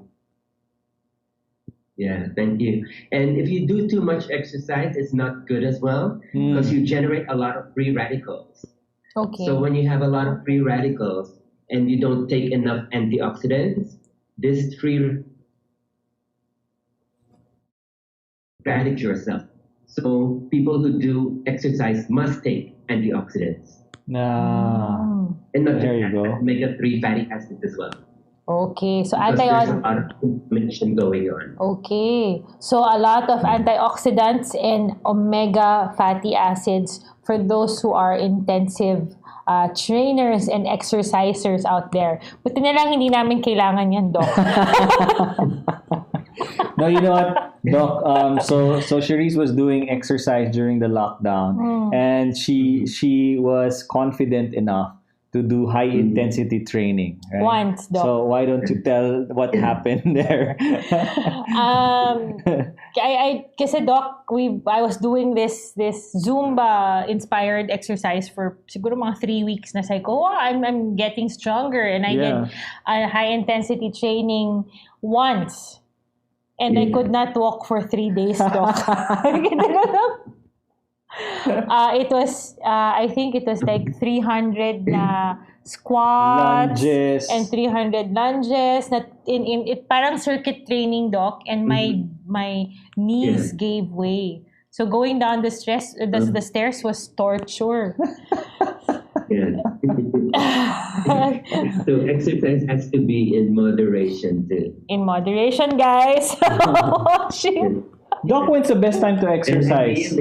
Yeah, thank you. And if you do too much exercise, it's not good as well because you generate a lot of free radicals. Okay. So when you have a lot of free radicals and you don't take enough antioxidants, this free addict yourself. So people who do exercise must take antioxidants. And not there you go. Omega-3 fatty acids as well. Okay, so Because there's a lot of inflammation going on. Okay, so a lot of antioxidants and omega fatty acids for those who are intensive trainers and exercisers out there. Buti na lang hindi namin kailangan yan, Doc. No, you know what, Doc? So Cherise was doing exercise during the lockdown, and she was confident enough to do high intensity training. Right? Once, Doc. So why don't you tell what happened there? Kasi Doc, I was doing this Zumba inspired exercise for siguro mga 3 weeks na sabi ko, I'm getting stronger, and I did a high intensity training once. And I could not walk for 3 days, Doc. It was, I think it was like 300 na squats lunges. And 300 lunges. It parang circuit training, Doc, and my knees gave way. So going down the stairs was torture. So exercise has to be in moderation too. In moderation, guys. Doc, when's the best time to exercise?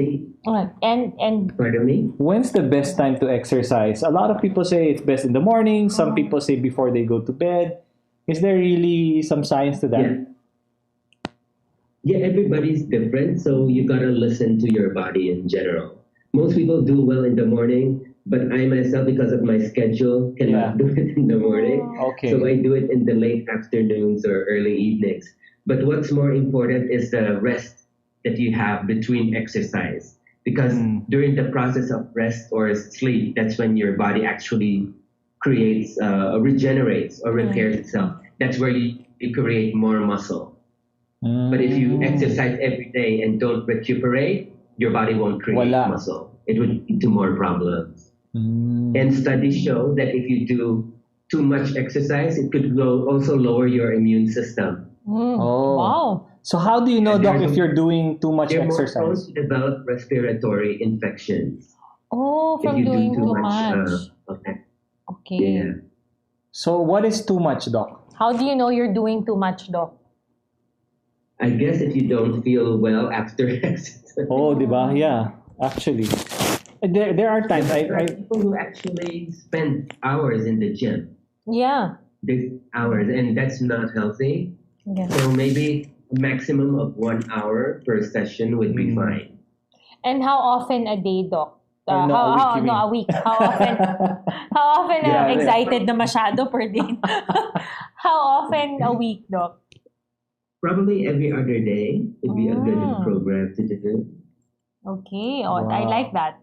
And pardon me? When's the best time to exercise? A lot of people say it's best in the morning. Some people say before they go to bed. Is there really some science to that? Yeah, everybody's different. So you gotta listen to your body in general. Most people do well in the morning, but I myself, because of my schedule, cannot do it in the morning. Okay. So I do it in the late afternoons or early evenings. But what's more important is the rest that you have between exercise. Because during the process of rest or sleep, that's when your body actually creates, regenerates or repairs itself. That's where you create more muscle. But if you exercise every day and don't recuperate, your body won't create muscle. It would lead to more problems. And studies show that if you do too much exercise, it could also lower your immune system. Wow. So how do you know, Doc, if you're doing too much exercise? You're more prone to develop respiratory infections. Oh, from doing too much. Okay. Yeah. So what is too much, Doc? How do you know you're doing too much, Doc? I guess if you don't feel well after exercise. Oh, diba? Yeah, actually. There are times there are people who actually spend hours in the gym. Yeah. Hours, and that's not healthy. Yeah. So maybe a maximum of 1 hour per session would be fine. And how often a day, Doc? Or no, a week, you mean? A week. How often? How often? Yeah, I'm yeah. excited na masyado per day. How often a week, Doc? Probably every other day would be a good program to do. Okay. Oh, I Wow. like that.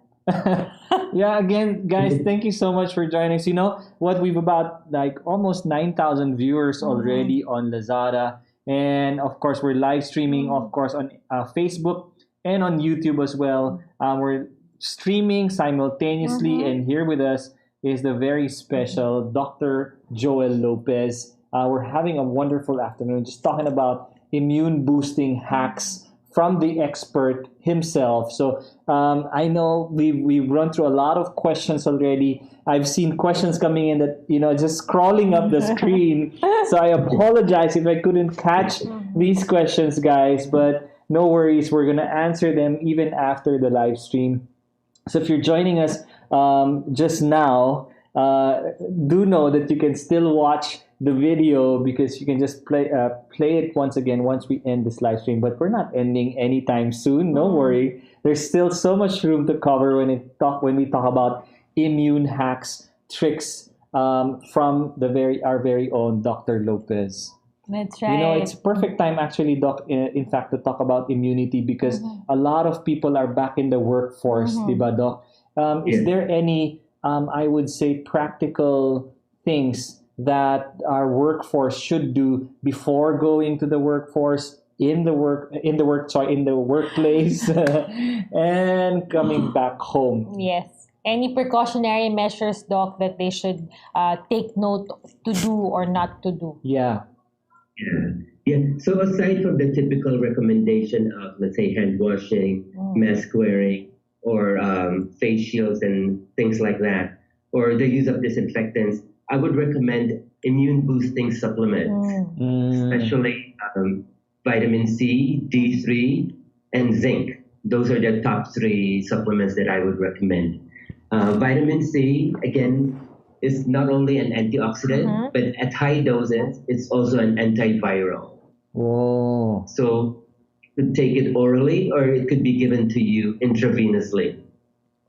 Yeah, again, guys, thank you so much for joining us. You know what? We've about like almost 9,000 viewers already on Lazada. And of course, we're live streaming, of course, on Facebook and on YouTube as well. We're streaming simultaneously. And here with us is the very special Dr. Joel Lopez. We're having a wonderful afternoon just talking about immune boosting hacks from the expert himself. So I know we've run through a lot of questions already. I've seen questions coming in that, just scrolling up the screen. So I apologize if I couldn't catch these questions, guys, but no worries. We're going to answer them even after the live stream. So if you're joining us just now, do know that you can still watch the video because you can just play it once again once we end this live stream. But we're not ending anytime soon. No worry. There's still so much room to cover when we talk about immune hacks, tricks from our very own Dr. Lopez. That's right. It's perfect time actually, Doc, in fact, to talk about immunity because a lot of people are back in the workforce, diba, Doc? Is there any, I would say, practical things that our workforce should do before going to the workforce, in the workplace, and coming back home? Yes. Any precautionary measures, Doc, that they should take note to do or not to do? Yeah. Yeah. So aside from the typical recommendation of, let's say, hand washing, mask wearing, or face shields and things like that, or the use of disinfectants, I would recommend immune boosting supplements, especially vitamin C, D3, and zinc. Those are the top 3 supplements that I would recommend. Vitamin C, again, is not only an antioxidant, but at high doses, it's also an antiviral. Whoa. So you could take it orally or it could be given to you intravenously.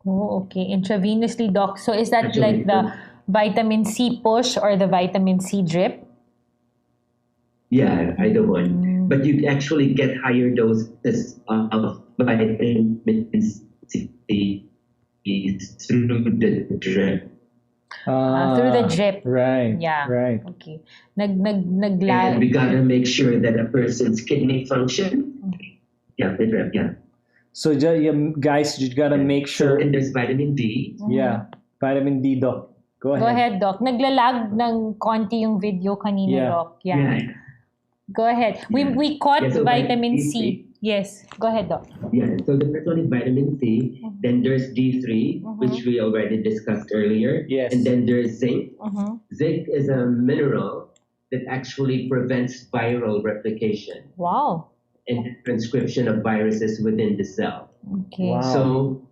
Oh, okay. Intravenously, Doc. So is that like the vitamin C push or the vitamin C drip? Yeah, either one. But you actually get higher doses of vitamin C through the drip. Through the drip. Right. Yeah. Right. Okay. And we gotta make sure that a person's kidney function. Yeah, the drip. Yeah. So guys, you gotta make sure. And there's vitamin D. Yeah, vitamin D, Doc. Go ahead, Doc. Naglalag ng konti yung video kanina, Doc. Yeah. Go ahead. We caught so vitamin C. Yes. Go ahead, Doc. Yeah. So the first one is vitamin C. Then there's D3, which we already discussed earlier. Yes. And then there's zinc. Zinc is a mineral that actually prevents viral replication. Wow. And the transcription of viruses within the cell. Okay. Wow. So,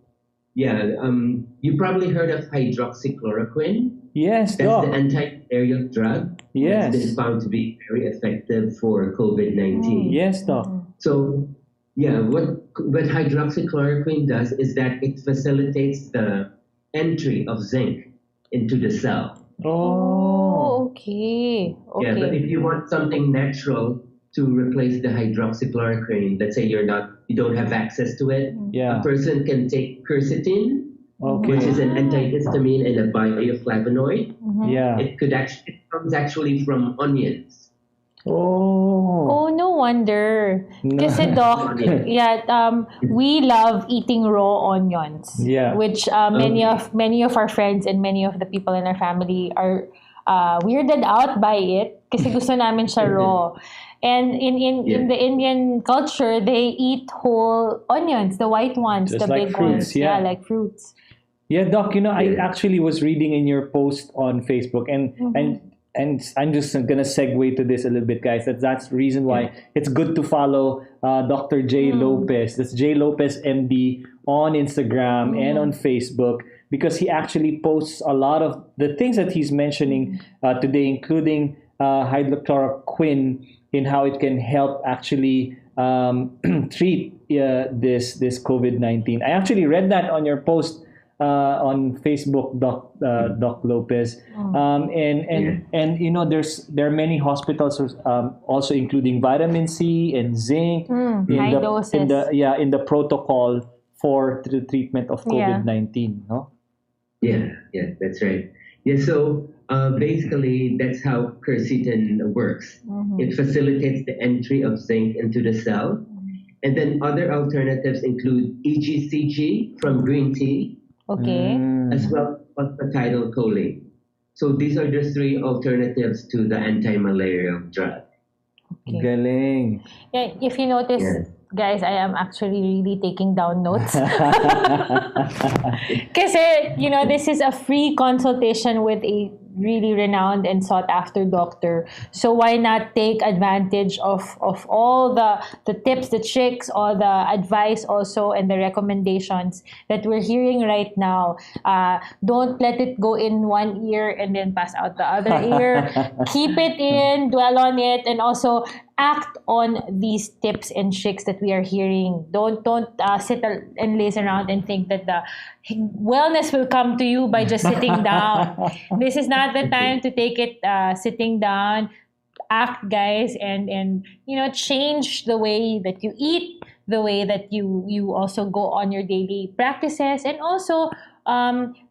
you probably heard of hydroxychloroquine. Yes, That's Doc. the anti-bacterial drug. Yes. It's been found to be very effective for COVID-19. Yes, Doc. So, what hydroxychloroquine does is that it facilitates the entry of zinc into the cell. Oh, okay. Yeah, but if you want something natural to replace the hydroxychloroquine, let's say you don't have access to it, a person can take quercetin, which is an antihistamine and a bioflavonoid. Yeah. It comes actually from onions. Oh, no wonder. Kasi, Doc, we love eating raw onions. Yeah. Which many of our friends and many of the people in our family are weirded out by it kasi gusto namin siya raw. And in the Indian culture, they eat whole onions, the white ones, Just the like big fruits, ones. yeah. Like fruits. Yeah, Doc, I actually was reading in your post on Facebook and I'm just going to segue to this a little bit, guys. That's the reason why it's good to follow Dr. J. Lopez. That's J. Lopez MD on Instagram and on Facebook because he actually posts a lot of the things that he's mentioning today, including hydrochloroquine in how it can help actually treat this COVID-19. I actually read that on your post on Facebook, Doc Lopez, and there are many hospitals also including vitamin C and zinc high doses in the protocol for the treatment of COVID-19. No? Yeah, that's right. Yeah, so basically that's how quercetin works. It facilitates the entry of zinc into the cell. And then other alternatives include EGCG from green tea, as well as phosphatidylcholine. So these are the three alternatives to the anti-malarial drug. Galing. Yeah, if you notice, guys, I am actually really taking down notes. Kasi, this is a free consultation with a really renowned and sought after doctor. So why not take advantage of all the tips, the tricks, all the advice also, and the recommendations that we're hearing right now. Don't let it go in one ear and then pass out the other ear. Keep it in, dwell on it, and also act on these tips and tricks that we are hearing. Don't sit and laze around and think that the wellness will come to you by just sitting down. This is not the time to take it sitting down. Act, guys, and change the way that you eat, the way that you also go on your daily practices, and also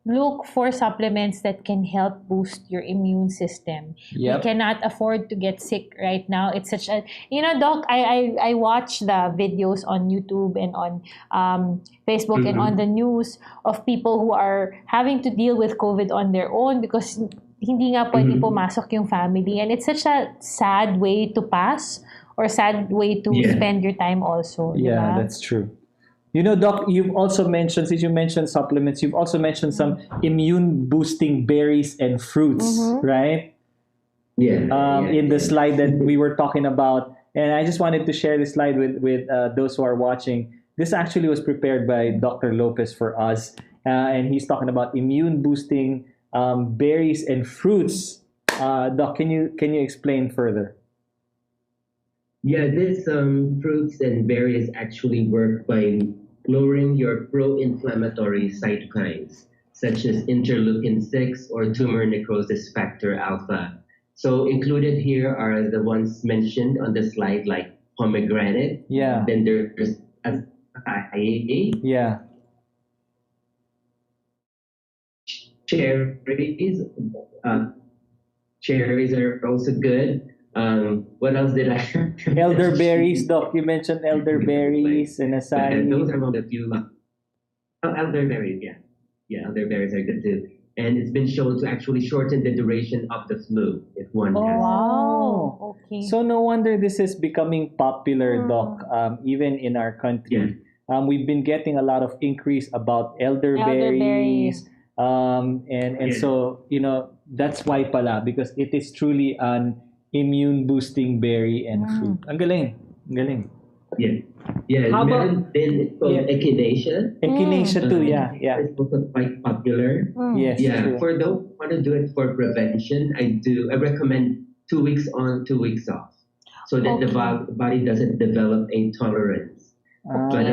look for supplements that can help boost your immune system. Yep. We cannot afford to get sick right now. It's such a, Doc, I watch the videos on YouTube and on Facebook and on the news of people who are having to deal with COVID on their own because hindi nga pwede pumasok yung family. And it's such a sad way to pass or sad way to spend your time also. Yeah, diba? that's true. Doc, you've also mentioned, since you mentioned supplements, you've also mentioned some immune-boosting berries and fruits, right? Yeah. In the slide that we were talking about. And I just wanted to share this slide with those who are watching. This actually was prepared by Dr. Lopez for us. And he's talking about immune-boosting berries and fruits. Doc, can you explain further? Yeah, these fruits and berries actually work by lowering your pro-inflammatory cytokines, such as interleukin-6 or tumor necrosis factor alpha. So included here are the ones mentioned on the slide, like pomegranate. Yeah. Then there's acai. Yeah. Cherries. Cherries are also good. What else did I? Elderberries, Doc. You mentioned elderberries and acai. Those are among the few. Elderberries, yeah, elderberries are good too. And it's been shown to actually shorten the duration of the flu if one has. Wow. Okay. So no wonder this is becoming popular, Doc. Even in our country, we've been getting a lot of increase about elderberries. So that's why pala, because it is truly an immune boosting berry and fruit. Ang galing. Yeah. How about it's called echinacea? Echinacea too, yeah. It's also quite popular. Yes. Yeah. True. For those who want to do it for prevention, I recommend 2 weeks on, 2 weeks off, so that the body doesn't develop a tolerance. But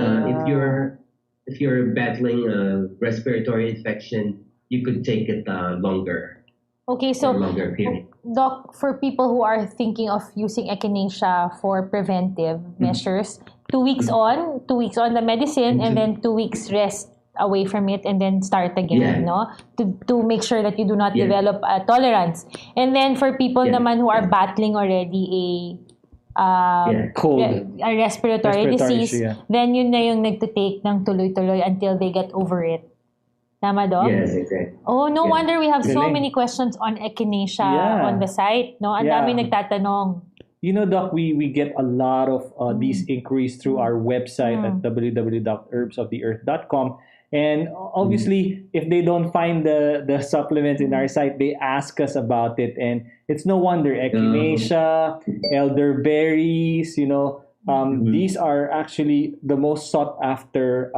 if you're battling a respiratory infection, you could take it longer. Okay, so for a longer period. Doc, for people who are thinking of using echinacea for preventive measures, 2 weeks on, 2 weeks on the medicine, and then 2 weeks rest away from it, and then start again, no? To make sure that you do not develop a tolerance. And then for people naman who are battling already cold, a respiratory disease, then yun na yung nagtitake ng tuloy-tuloy until they get over it. Tama, Doc? Yes, exactly. Oh, no wonder we have so many questions on echinacea on the site, no? Ang dami nagtatanong. Doc, we get a lot of these inquiries through our website at www.herbsoftheearth.com. And obviously, if they don't find the supplements in our site, they ask us about it. And it's no wonder, echinacea, elderberries, these are actually the most sought after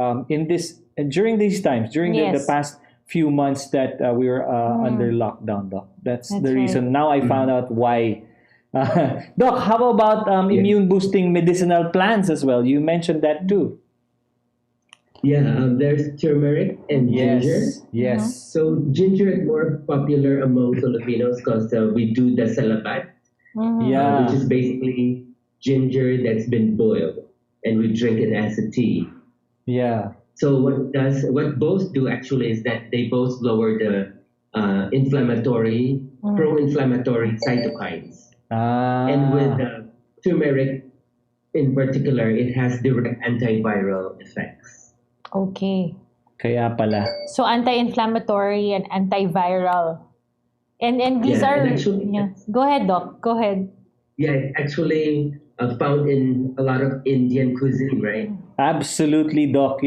during these times, during the past few months that we were under lockdown, Doc. That's the reason. Now I found out why Doc, how about immune boosting medicinal plants as well? You mentioned that too. Yeah, there's turmeric and ginger. Yes, yes. So ginger is more popular among Filipinos because we do the salabat, which Yeah, is basically ginger that's been boiled, and we drink it as a tea. yeah. So what both do actually is that they both lower the pro-inflammatory cytokines, and with Ah, turmeric in particular, it has direct antiviral effects. Okay. kaya pala. So anti-inflammatory and antiviral. And these Yeah, are, and actually, yeah. Go ahead, Doc. Go ahead. yeah, it's actually found in a lot of Indian cuisine, right? Absolutely, Doc.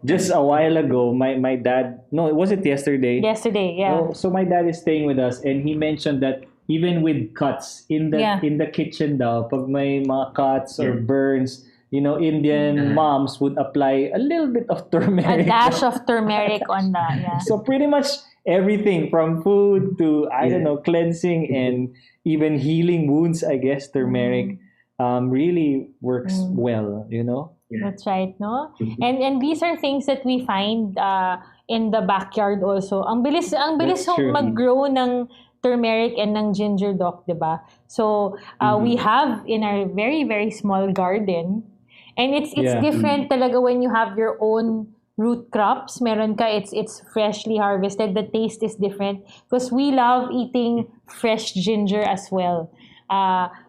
Just a while ago, my dad, no, was it yesterday? Yesterday, yeah. Oh, so my dad is staying with us, and he mentioned that even with cuts in the Yeah. in the kitchen daw, pag may mga cuts or Yeah. burns, Indian moms would apply a little bit of A turmeric. dash of turmeric on the, yeah. So pretty much everything from food to I don't know cleansing and even healing wounds. I guess turmeric really works well. Yeah. That's right, no? And these are things that we find in the backyard also. Ang bilis That's true. mag-grow ng turmeric and ng ginger, Doc, 'di ba? So, we have in our very very small garden, and it's Yeah. different talaga when you have your own root crops. Meron ka, it's freshly harvested. The taste is different because we love eating fresh ginger as well.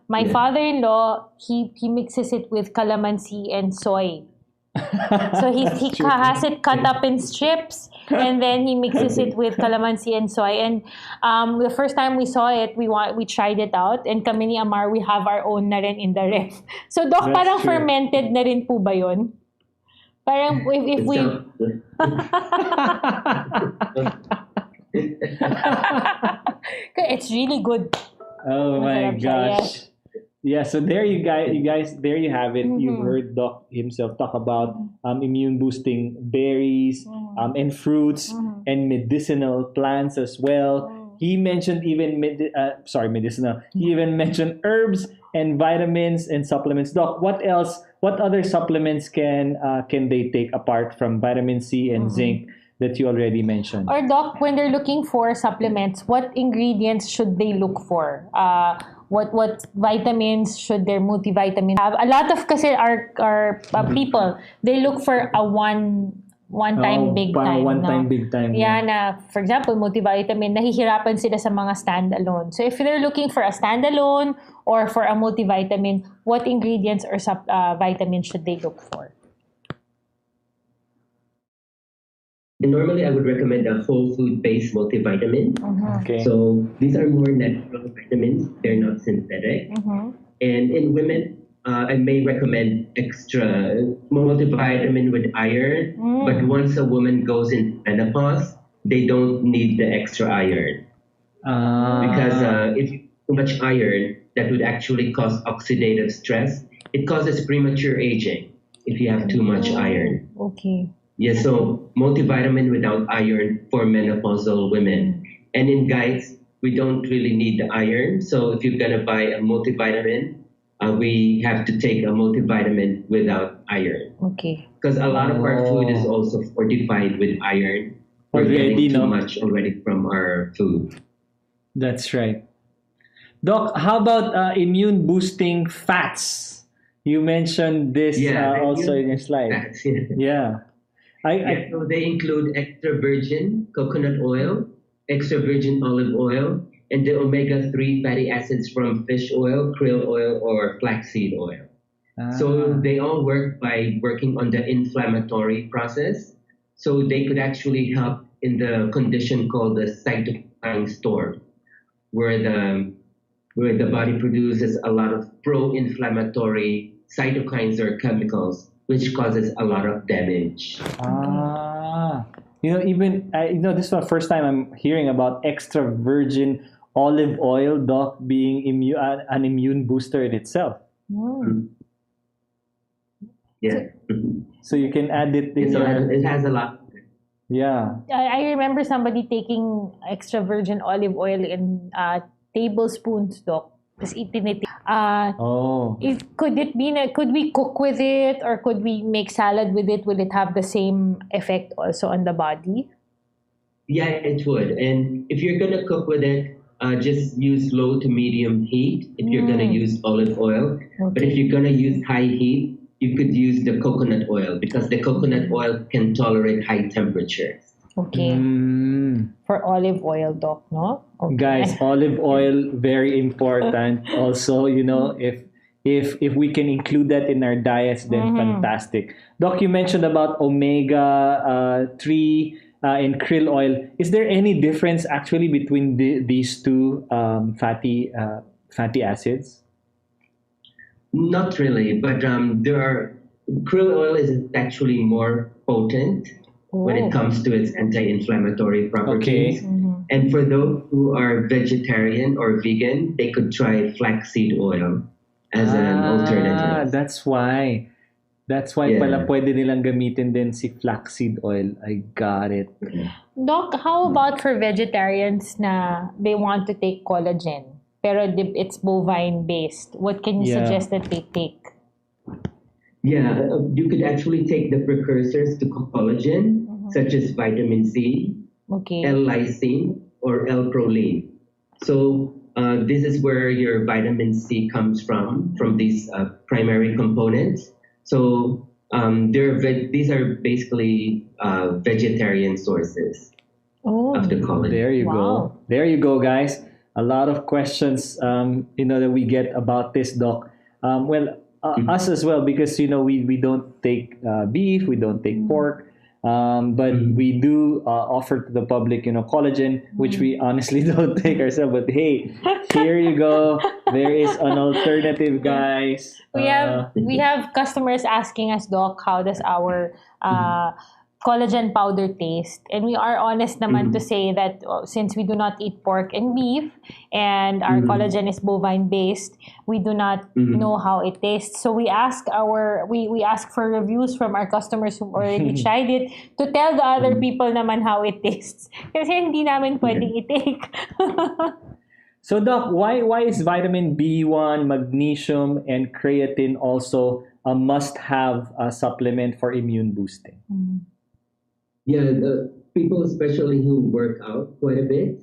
My father-in-law, he mixes it with calamansi and soy. So he has it cut up in strips, and then he mixes it with calamansi and soy. And the first time we saw it, we tried it out, and kami ni Amar, we have our own na rin in the ref. So Doc, That's parang true. fermented na rin po ba yun? Parang if It's we... It's really good. Oh my Masarap siya, gosh. Yeah, so there you guys, there you have it. You've heard Doc himself talk about immune boosting berries and fruits and medicinal plants as well. He mentioned even medicinal. He even mentioned herbs and vitamins and supplements. Doc, what else? What other supplements can they take apart from vitamin C and zinc that you already mentioned? Or Doc, when they're looking for supplements, what ingredients should they look for? What vitamins should their multivitamin have? A lot of kasi our people, they look for a one-time big parang time. one-time no? big time. Yeah, na, for example, multivitamin, nahihirapan sila sa mga standalone. So if they're looking for a standalone or for a multivitamin, what ingredients or vitamins should they look for? And normally, I would recommend a whole food-based multivitamin. Okay. So these are more natural vitamins; they're not synthetic. And in women, I may recommend extra multivitamin with iron. But once a woman goes in menopause, they don't need the extra iron because if you have too much iron, that would actually cause oxidative stress. It causes premature aging if you have too much iron. Okay. Yeah, so multivitamin without iron for menopausal women. And in guys, we don't really need the iron. So if you're going to buy a multivitamin, we have to take a multivitamin without iron. Okay. Because a lot of our food is also fortified with iron. We're getting too much already from our food. That's right. Doc, how about immune boosting fats? You mentioned this also in your slide. Fats, Yeah. So they include extra virgin coconut oil, extra virgin olive oil, and the omega-3 fatty acids from fish oil, krill oil, or flaxseed oil. So they all work by working on the inflammatory process. So they could actually help in the condition called the cytokine storm, where the body produces a lot of pro-inflammatory cytokines or chemicals, which causes a lot of damage. This is the first time I'm hearing about extra virgin olive oil, Doc, being an immune booster in itself. Yeah. So you can add it in it has a lot. Yeah. I remember somebody taking extra virgin olive oil in tablespoons, Doc. Tapos itiniti. Oh. Could we cook with it, or could we make salad with it? Will it have the same effect also on the body? Yeah, it would. And if you're gonna cook with it, just use low to medium heat if you're gonna use olive oil. But if you're gonna use high heat, you could use the coconut oil, because the coconut oil can tolerate high temperatures. Okay. For olive oil, Doc, no? Okay. Guys, olive oil, very important. Also, if we can include that in our diets, then fantastic. Doc, you mentioned about omega 3 and krill oil. Is there any difference actually between these two fatty acids? Not really, but krill oil is actually more potent when it comes to its anti-inflammatory properties. Okay. And for those who are vegetarian or vegan, they could try flaxseed oil as an alternative. That's why. That's why pala pwede nilang gamitin din si flaxseed oil. I got it. Doc, how about for vegetarians na they want to take collagen, pero it's bovine-based? What can you suggest that they take? Yeah, you could actually take the precursors to collagen, such as vitamin C, L-lysine, or L-proline. So this is where your vitamin C comes from these primary components. So these are basically vegetarian sources of the collagen. There you go. There you go, guys. A lot of questions, that we get about this, Doc. Us as well, because we don't take beef, we don't take pork, but we do offer to the public, collagen, which we honestly don't take ourselves. But hey, here you go. There is an alternative, guys. We have customers asking us, Doc, how does our collagen powder taste? And we are honest naman to say that since we do not eat pork and beef, and our collagen is bovine based, we do not know how it tastes. So we ask we ask for reviews from our customers who already tried it, to tell the other people naman how it tastes. Kasi hindi namin pwedeng i-take. So Doc, why is vitamin B1, magnesium, and creatine also a must-have supplement for immune boosting? Yeah, the people especially who work out quite a bit,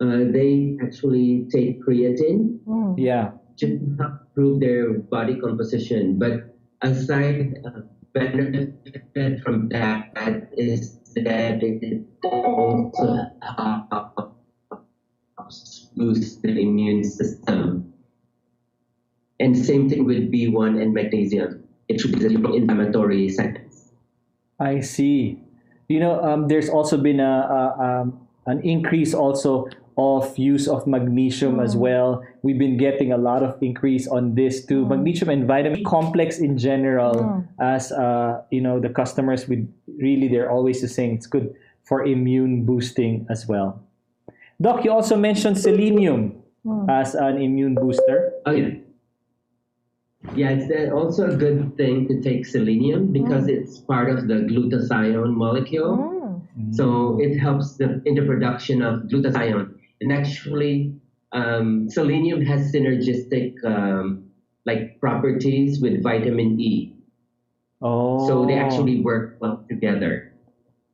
they actually take creatine. Yeah. To help improve their body composition. But aside benefit from that is that it also helps boost the immune system. And same thing with B1 and magnesium. It should be the inflammatory cytokines. I see. There's also been an increase also of use of magnesium as well. We've been getting a lot of increase on this too. Magnesium and vitamin complex in general, as the customers they're always saying it's good for immune boosting as well. Doc, you also mentioned selenium as an immune booster. Oh yeah. Yeah, it's also a good thing to take selenium because it's part of the glutathione molecule. So it helps in the production of glutathione. And actually, selenium has synergistic properties with vitamin E. Oh. So they actually work well together.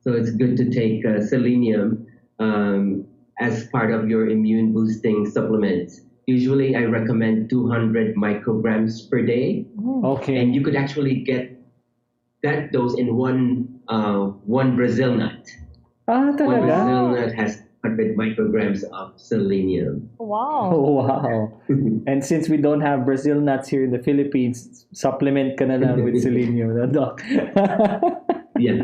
So it's good to take selenium as part of your immune boosting supplements. Usually I recommend 200 micrograms per day. Okay. And you could actually get that dose in one Brazil nut. One Brazil nut has 100 micrograms of selenium. Wow. Oh, wow. And since we don't have Brazil nuts here in the Philippines, supplement ka na lang with selenium, Doc. Yeah.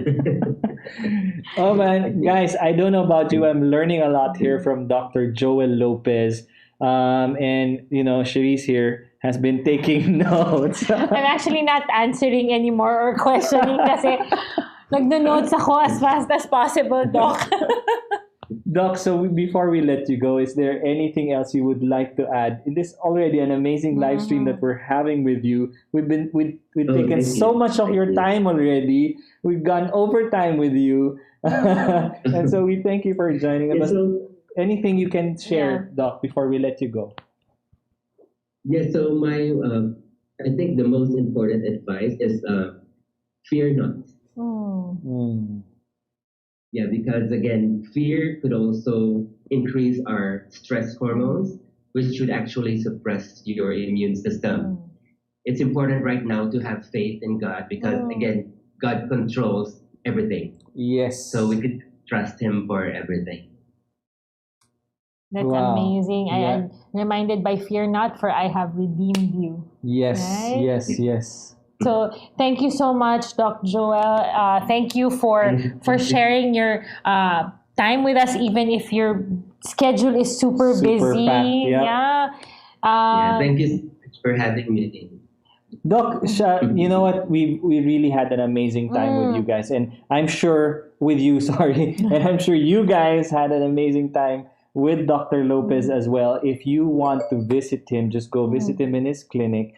Oh man, guys, I don't know about you. I'm learning a lot here from Dr. Joel Lopez. And Cherise here has been taking notes. I'm actually not answering anymore or questioning kasi nagno-notes ako as fast as possible, Doc. Doc, so before we let you go, is there anything else you would like to add? It is already an amazing live stream that we're having with you. We've taken so much of your time already. We've gone overtime with you. And so we thank you for joining us. Anything you can share, Doc, before we let you go? Yeah, so I think the most important advice is fear not. Mm. Yeah, because again, fear could also increase our stress hormones, which should actually suppress your immune system. It's important right now to have faith in God because again, God controls everything. Yes. So we could trust Him for everything. That's Wow. amazing. Yeah. I'm reminded by fear not, for I have redeemed you. Yes, Right? yes. So thank you so much, Doc Joel. Thank you for sharing your time with us, even if your schedule is super busy. packed, yeah. Yeah, Uh, thank you so much for having me again. Doc, you know what? We really had an amazing time with you guys, and I'm sure with you, sorry, and I'm sure you guys had an amazing time with Dr. Lopez as well. If you want to visit him, just go visit him in his clinic,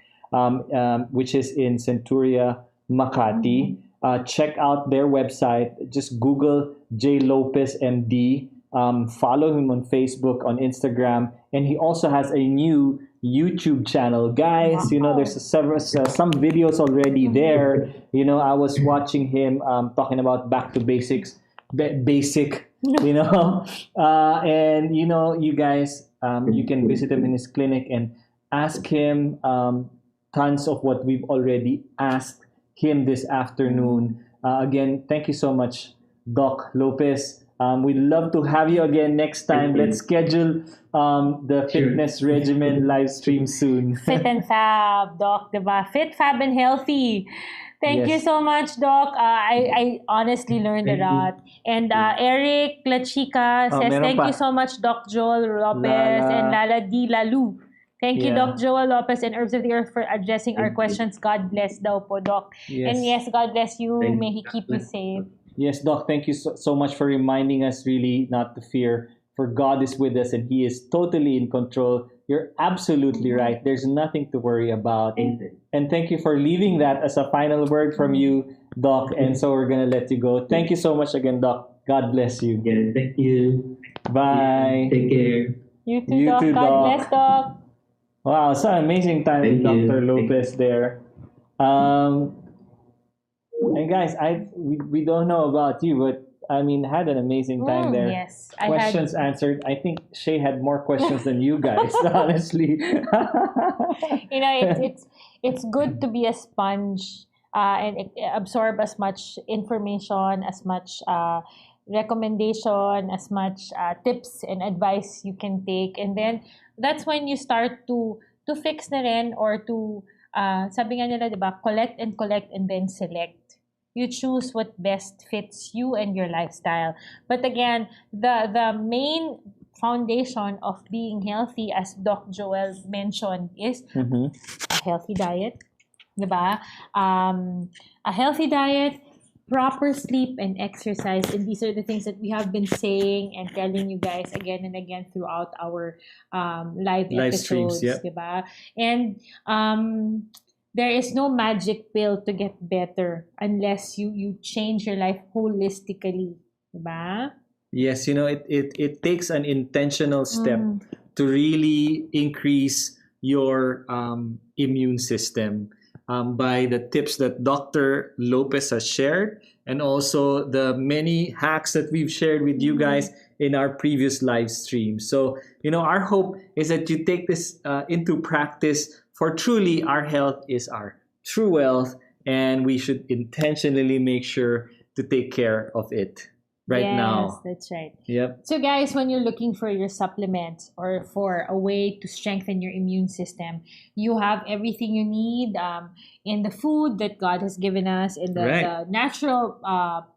which is in Centuria, Makati. Check out their website. Just Google J Lopez MD. Follow him on Facebook, on Instagram, and he also has a new YouTube channel, guys. You know, there's some videos already there. You know, I was watching him talking about back to basics, basic. You know, and you know, you guys, you can visit him in his clinic and ask him tons of what we've already asked him this afternoon. Again, thank you so much, Doc Lopez. We'd love to have you again next time. Let's schedule the fitness regimen live stream soon. Fit and fab, Doc, diba? Fit, fab, and healthy. Thank you Yes. so much, Doc. I honestly learned a lot. And Eric La Chica says, meron thank pa. you so much, Doc Joel Lopez Lala. and Lala D. Lalu. Thank you, Yeah. Doc Joel Lopez and Herbs of the Earth, for addressing our questions. God bless daw po, Doc. Yes. And yes, God bless you. Thank May you. He keep you safe. Yes, Doc, thank you so much for reminding us really not to fear, for God is with us and He is totally in control. You're absolutely right. There's nothing to worry about. And thank you for leaving that as a final word from you, Doc. And so we're going to let you go. Thank you so much again, Doc. God bless you. Yeah, thank you. Bye. Take care. You too, You Doc. too, God Doc. bless, Doc. Wow, it's an amazing time with Thank you. Dr. Lopez there. And guys, we don't know about you, but I mean, had an amazing time there. Yes. Questions answered. I think Shay had more questions than you guys, honestly. You know, it's good to be a sponge, and absorb as much information, as much recommendation, as much tips and advice you can take, and then that's when you start to fix na rin, or to sabi nga nila, diba, collect and then select. You choose what best fits you and your lifestyle. But again, the main foundation of being healthy, as Doc Joel mentioned, is a healthy diet, diba? A healthy diet, proper sleep, and exercise. And these are the things that we have been saying and telling you guys again and again throughout our live streams, episodes, yep. diba? And there is no magic pill to get better unless you change your life holistically, diba? Yes, you know, it takes an intentional step to really increase your immune system, by the tips that Dr. Lopez has shared, and also the many hacks that we've shared with you guys in our previous live stream. So, you know, our hope is that you take this into practice, for truly our health is our true wealth, and we should intentionally make sure to take care of it now. Yes, that's right. Yep. So guys, when you're looking for your supplements or for a way to strengthen your immune system, you have everything you need in the food that God has given us, in the natural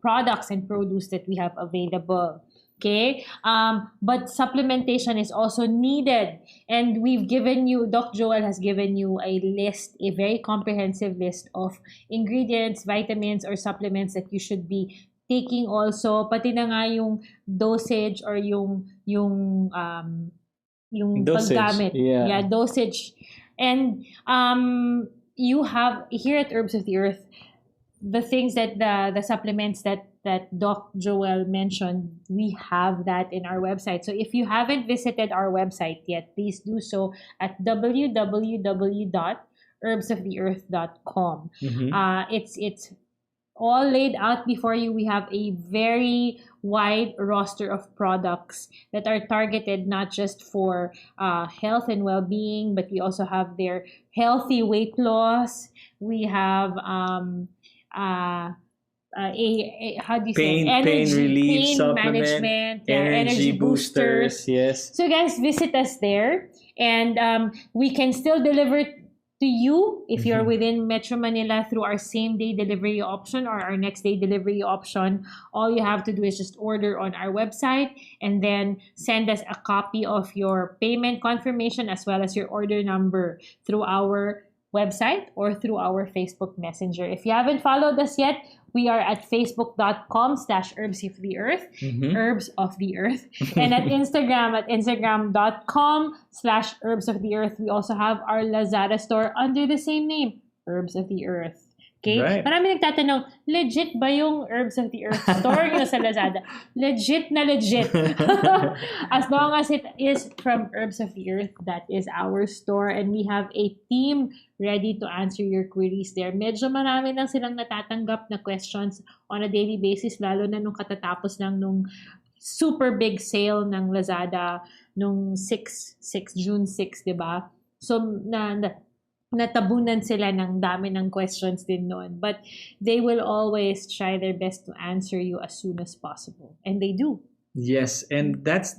products and produce that we have available. Okay, but supplementation is also needed, and we've given you, Doc Joel has given you a list, a very comprehensive list of ingredients, vitamins, or supplements that you should be taking also, pati na nga yung dosage, or yung Dosage, paggamit. yeah. Dosage. And you have here at Herbs of the Earth, the things that the supplements that Doc Joel mentioned, we have that in our website. So if you haven't visited our website yet, please do so at www.herbsoftheearth.com. It's all laid out before you. We have a very wide roster of products that are targeted not just for health and well-being, but we also have their healthy weight loss. We have how do you say pain relief pain supplement, management, energy boosters. Yes. So guys, visit us there, and we can still deliver to you if you're within Metro Manila through our same day delivery option or our next day delivery option. All you have to do is just order on our website and then send us a copy of your payment confirmation as well as your order number through our website or through our Facebook Messenger. If you haven't followed us yet, we are at facebook.com/herbs of the earth, herbs of the earth, and at instagram.com/herbs of the earth. We also have our Lazada store under the same name, Herbs of the Earth. Okay? Right. Marami nagtatanong, legit ba yung Herbs of the Earth store nyo sa Lazada? Legit na legit. As long as it is from Herbs of the Earth, that is our store. And we have a team ready to answer your queries there. Medyo marami lang silang natatanggap na questions on a daily basis, lalo na nung katatapos lang nung super big sale ng Lazada nung June 6, di ba? So, natabunan sila ng dami ng questions din noon. But they will always try their best to answer you as soon as possible. And they do. Yes, and that's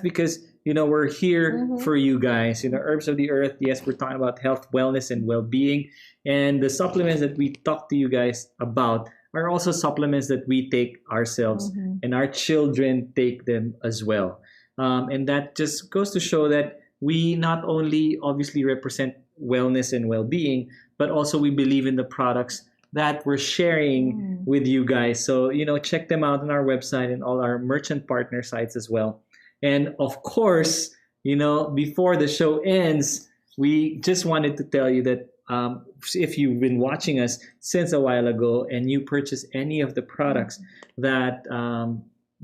because, we're here for you guys. Herbs of the Earth, yes, we're talking about health, wellness, and well-being. And the supplements that we talk to you guys about are also supplements that we take ourselves, and our children take them as well. And that just goes to show that we not only obviously represent wellness and well-being, but also we believe in the products that we're sharing with you guys. So, check them out on our website and all our merchant partner sites as well. And of course, before the show ends, we just wanted to tell you that if you've been watching us since a while ago and you purchase any of the products that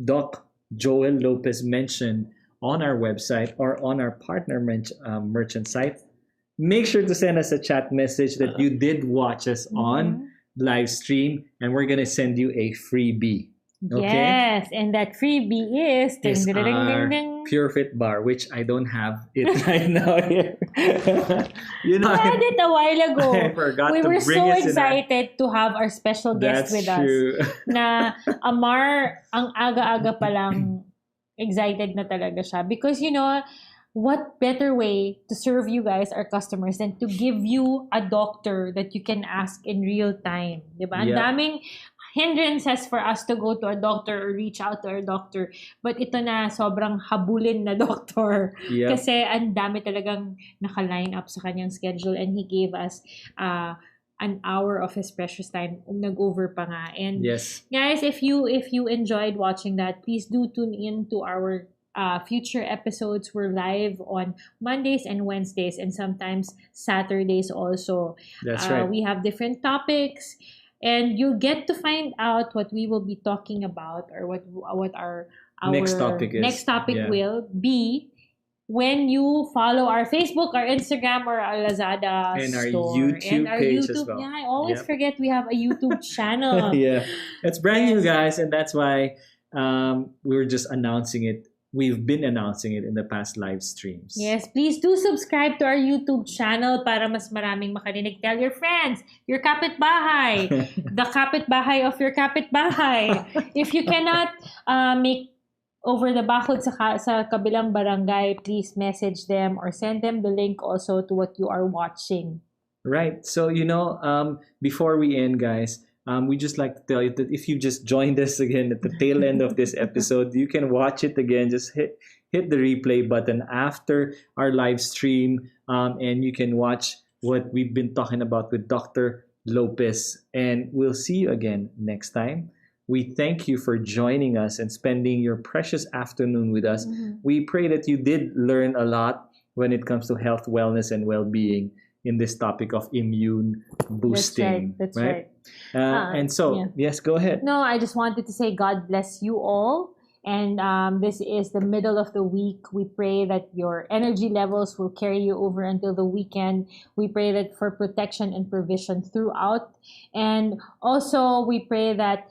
Doc Joel Lopez mentioned on our website or on our partner merchant site, make sure to send us a chat message that you did watch us on live stream, and we're going to send you a freebie. Okay? Yes, and that freebie is our Pure Fit bar, which I don't have it right now here. I had it a while ago. I forgot we to were bring so it excited to have our special guest with true. us. Na Amar, ang aga-aga pa lang excited na talaga siya. Because, what better way to serve you guys, our customers, than to give you a doctor that you can ask in real time. Diba? Ang daming hindrances for us to go to a doctor or reach out to a doctor. But ito na, sobrang habulin na doctor. Yep. Kasi ang dami talagang naka-line up sa kanyang schedule, and he gave us an hour of his precious time. Nag-over pa nga. And yes, guys, if you enjoyed watching that, please do tune in to our future episodes. We're live on Mondays and Wednesdays, and sometimes Saturdays also. That's right. We have different topics, and you'll get to find out what we will be talking about, or what our next topic will be when you follow our Facebook, our Instagram, or our Lazada and our store. YouTube and our page YouTube. as well. Yeah, I always forget we have a YouTube channel. Yeah, it's brand new, guys, and that's why we were just announcing it. We've been announcing it in the past live streams. Yes, please do subscribe to our YouTube channel para mas maraming makarinig. Tell your friends, your kapitbahay, the kapitbahay of your kapitbahay. If you cannot make over the bakod sa kabilang barangay, please message them or send them the link also to what you are watching. Right. So, before we end, guys, we just like to tell you that if you just joined us again at the tail end of this episode, you can watch it again. Just hit the replay button after our live stream, and you can watch what we've been talking about with Dr. Lopez. And we'll see you again next time. We thank you for joining us and spending your precious afternoon with us. We pray that you did learn a lot when it comes to health, wellness, and well-being in this topic of immune boosting. That's right. And so, Yeah. yes, go ahead. No, I just wanted to say God bless you all. And this is the middle of the week. We pray that your energy levels will carry you over until the weekend. We pray that for protection and provision throughout. And also, we pray that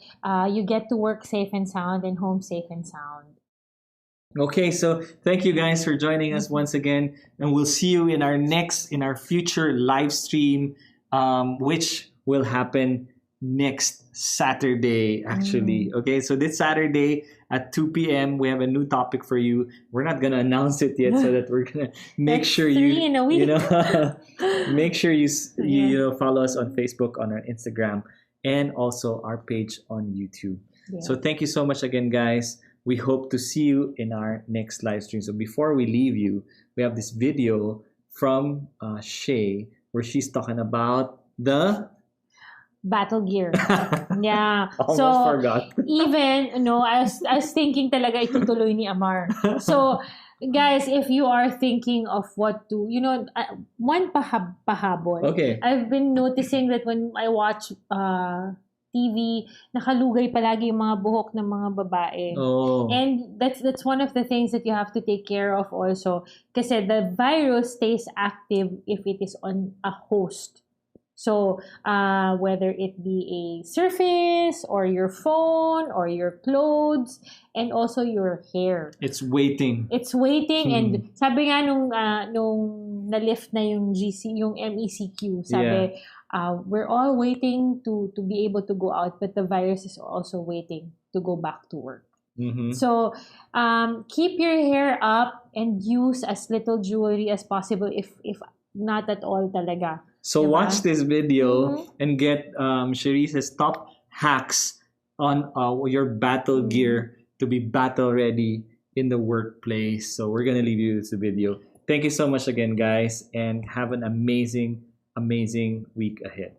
you get to work safe and sound and home safe and sound. Okay, so thank you guys for joining us once again, and we'll see you in our future live stream, which will happen next Saturday. Actually, okay. So this Saturday at 2 p.m. we have a new topic for you. We're not gonna announce it yet, so that we're gonna make That's sure 3 in a week. make sure you Yeah. follow us on Facebook, on our Instagram, and also our page on YouTube. Yeah. So thank you so much again, guys. We hope to see you in our next live stream. So before we leave you, we have this video from Shay where she's talking about the Battle gear. Yeah. Almost so forgot. even I was thinking talaga itutuloy ni Amar. So guys, if you are thinking of what to, one pahabol. Okay. I've been noticing that when I watch TV, nakalugay palagi yung mga buhok ng mga babae. Oh. And that's one of the things that you have to take care of also. Kasi the virus stays active if it is on a host. So, whether it be a surface or your phone or your clothes and also your hair. It's waiting. It's waiting and sabi nga nung na-lift na yung yung MECQ, sabi, we're all waiting to be able to go out, but the virus is also waiting to go back to work. Mm-hmm. So, keep your hair up and use as little jewelry as possible if not at all talaga. So diba? watch this video and get Sharice's top hacks on your battle gear to be battle ready in the workplace. So we're gonna leave you with the video. Thank you so much again, guys, and have an amazing, amazing week ahead.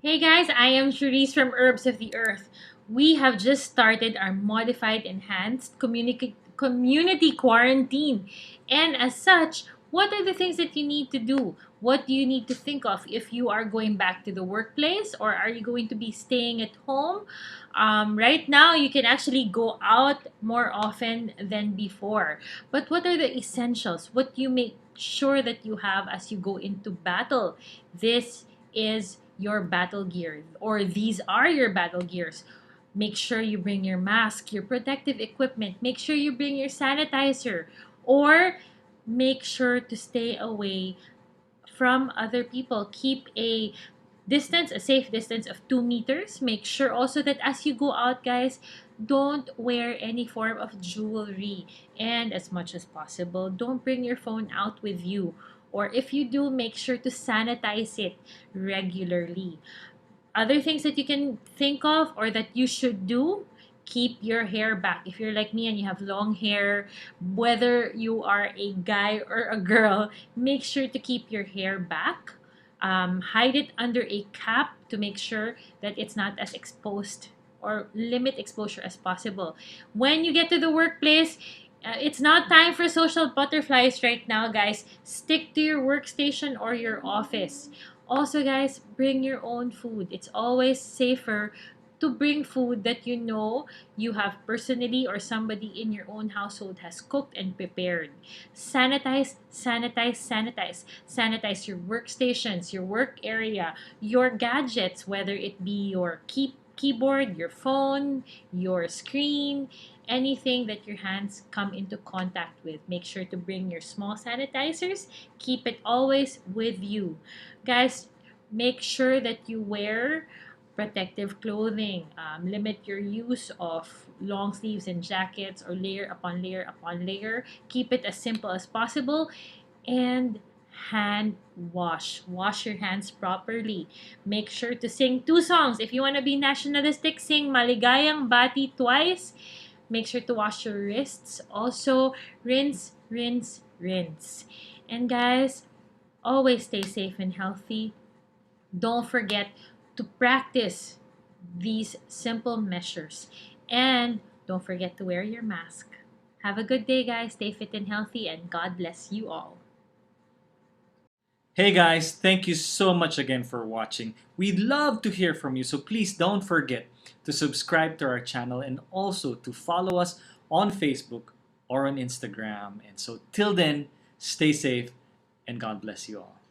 Hey guys, I am Sharice from Herbs of the Earth. We have just started our modified enhanced community quarantine. And as such, what are the things that you need to do? What do you need to think of if you are going back to the workplace, or are you going to be staying at home? Right now, you can actually go out more often than before. But what are the essentials? What do you make sure that you have as you go into battle? This is your battle gear, or these are your battle gears. Make sure you bring your mask, your protective equipment. Make sure you bring your sanitizer, or make sure to stay away from other people. Keep a safe distance of 2 meters. Make sure also that as you go out, guys, don't wear any form of jewelry. And as much as possible, don't bring your phone out with you. Or if you do, make sure to sanitize it regularly. Other things that you can think of or that you should do: keep your hair back. If you're like me and you have long hair, whether you are a guy or a girl, make sure to keep your hair back. Hide it under a cap to make sure that it's not as exposed, or limit exposure as possible. When you get to the workplace, it's not time for social butterflies right now, guys. Stick to your workstation or your office. Also, guys, bring your own food. It's always safer to bring food that you have personally or somebody in your own household has cooked and prepared. Sanitize, sanitize, sanitize. Sanitize your workstations, your work area, your gadgets, whether it be your keyboard, your phone, your screen, anything that your hands come into contact with. Make sure to bring your small sanitizers. Keep it always with you. Guys, make sure that you wear protective clothing. Limit your use of long sleeves and jackets, or layer upon layer upon layer. Keep it as simple as possible. And hand wash. Wash your hands properly. Make sure to sing 2 songs. If you want to be nationalistic, sing Maligayang Bati twice. Make sure to wash your wrists. Also, rinse, rinse, rinse. And guys, always stay safe and healthy. Don't forget to practice these simple measures. And don't forget to wear your mask. Have a good day, guys. Stay fit and healthy, and God bless you all. Hey guys, thank you so much again for watching. We'd love to hear from you, so please don't forget to subscribe to our channel and also to follow us on Facebook or on Instagram. And so till then, stay safe and God bless you all.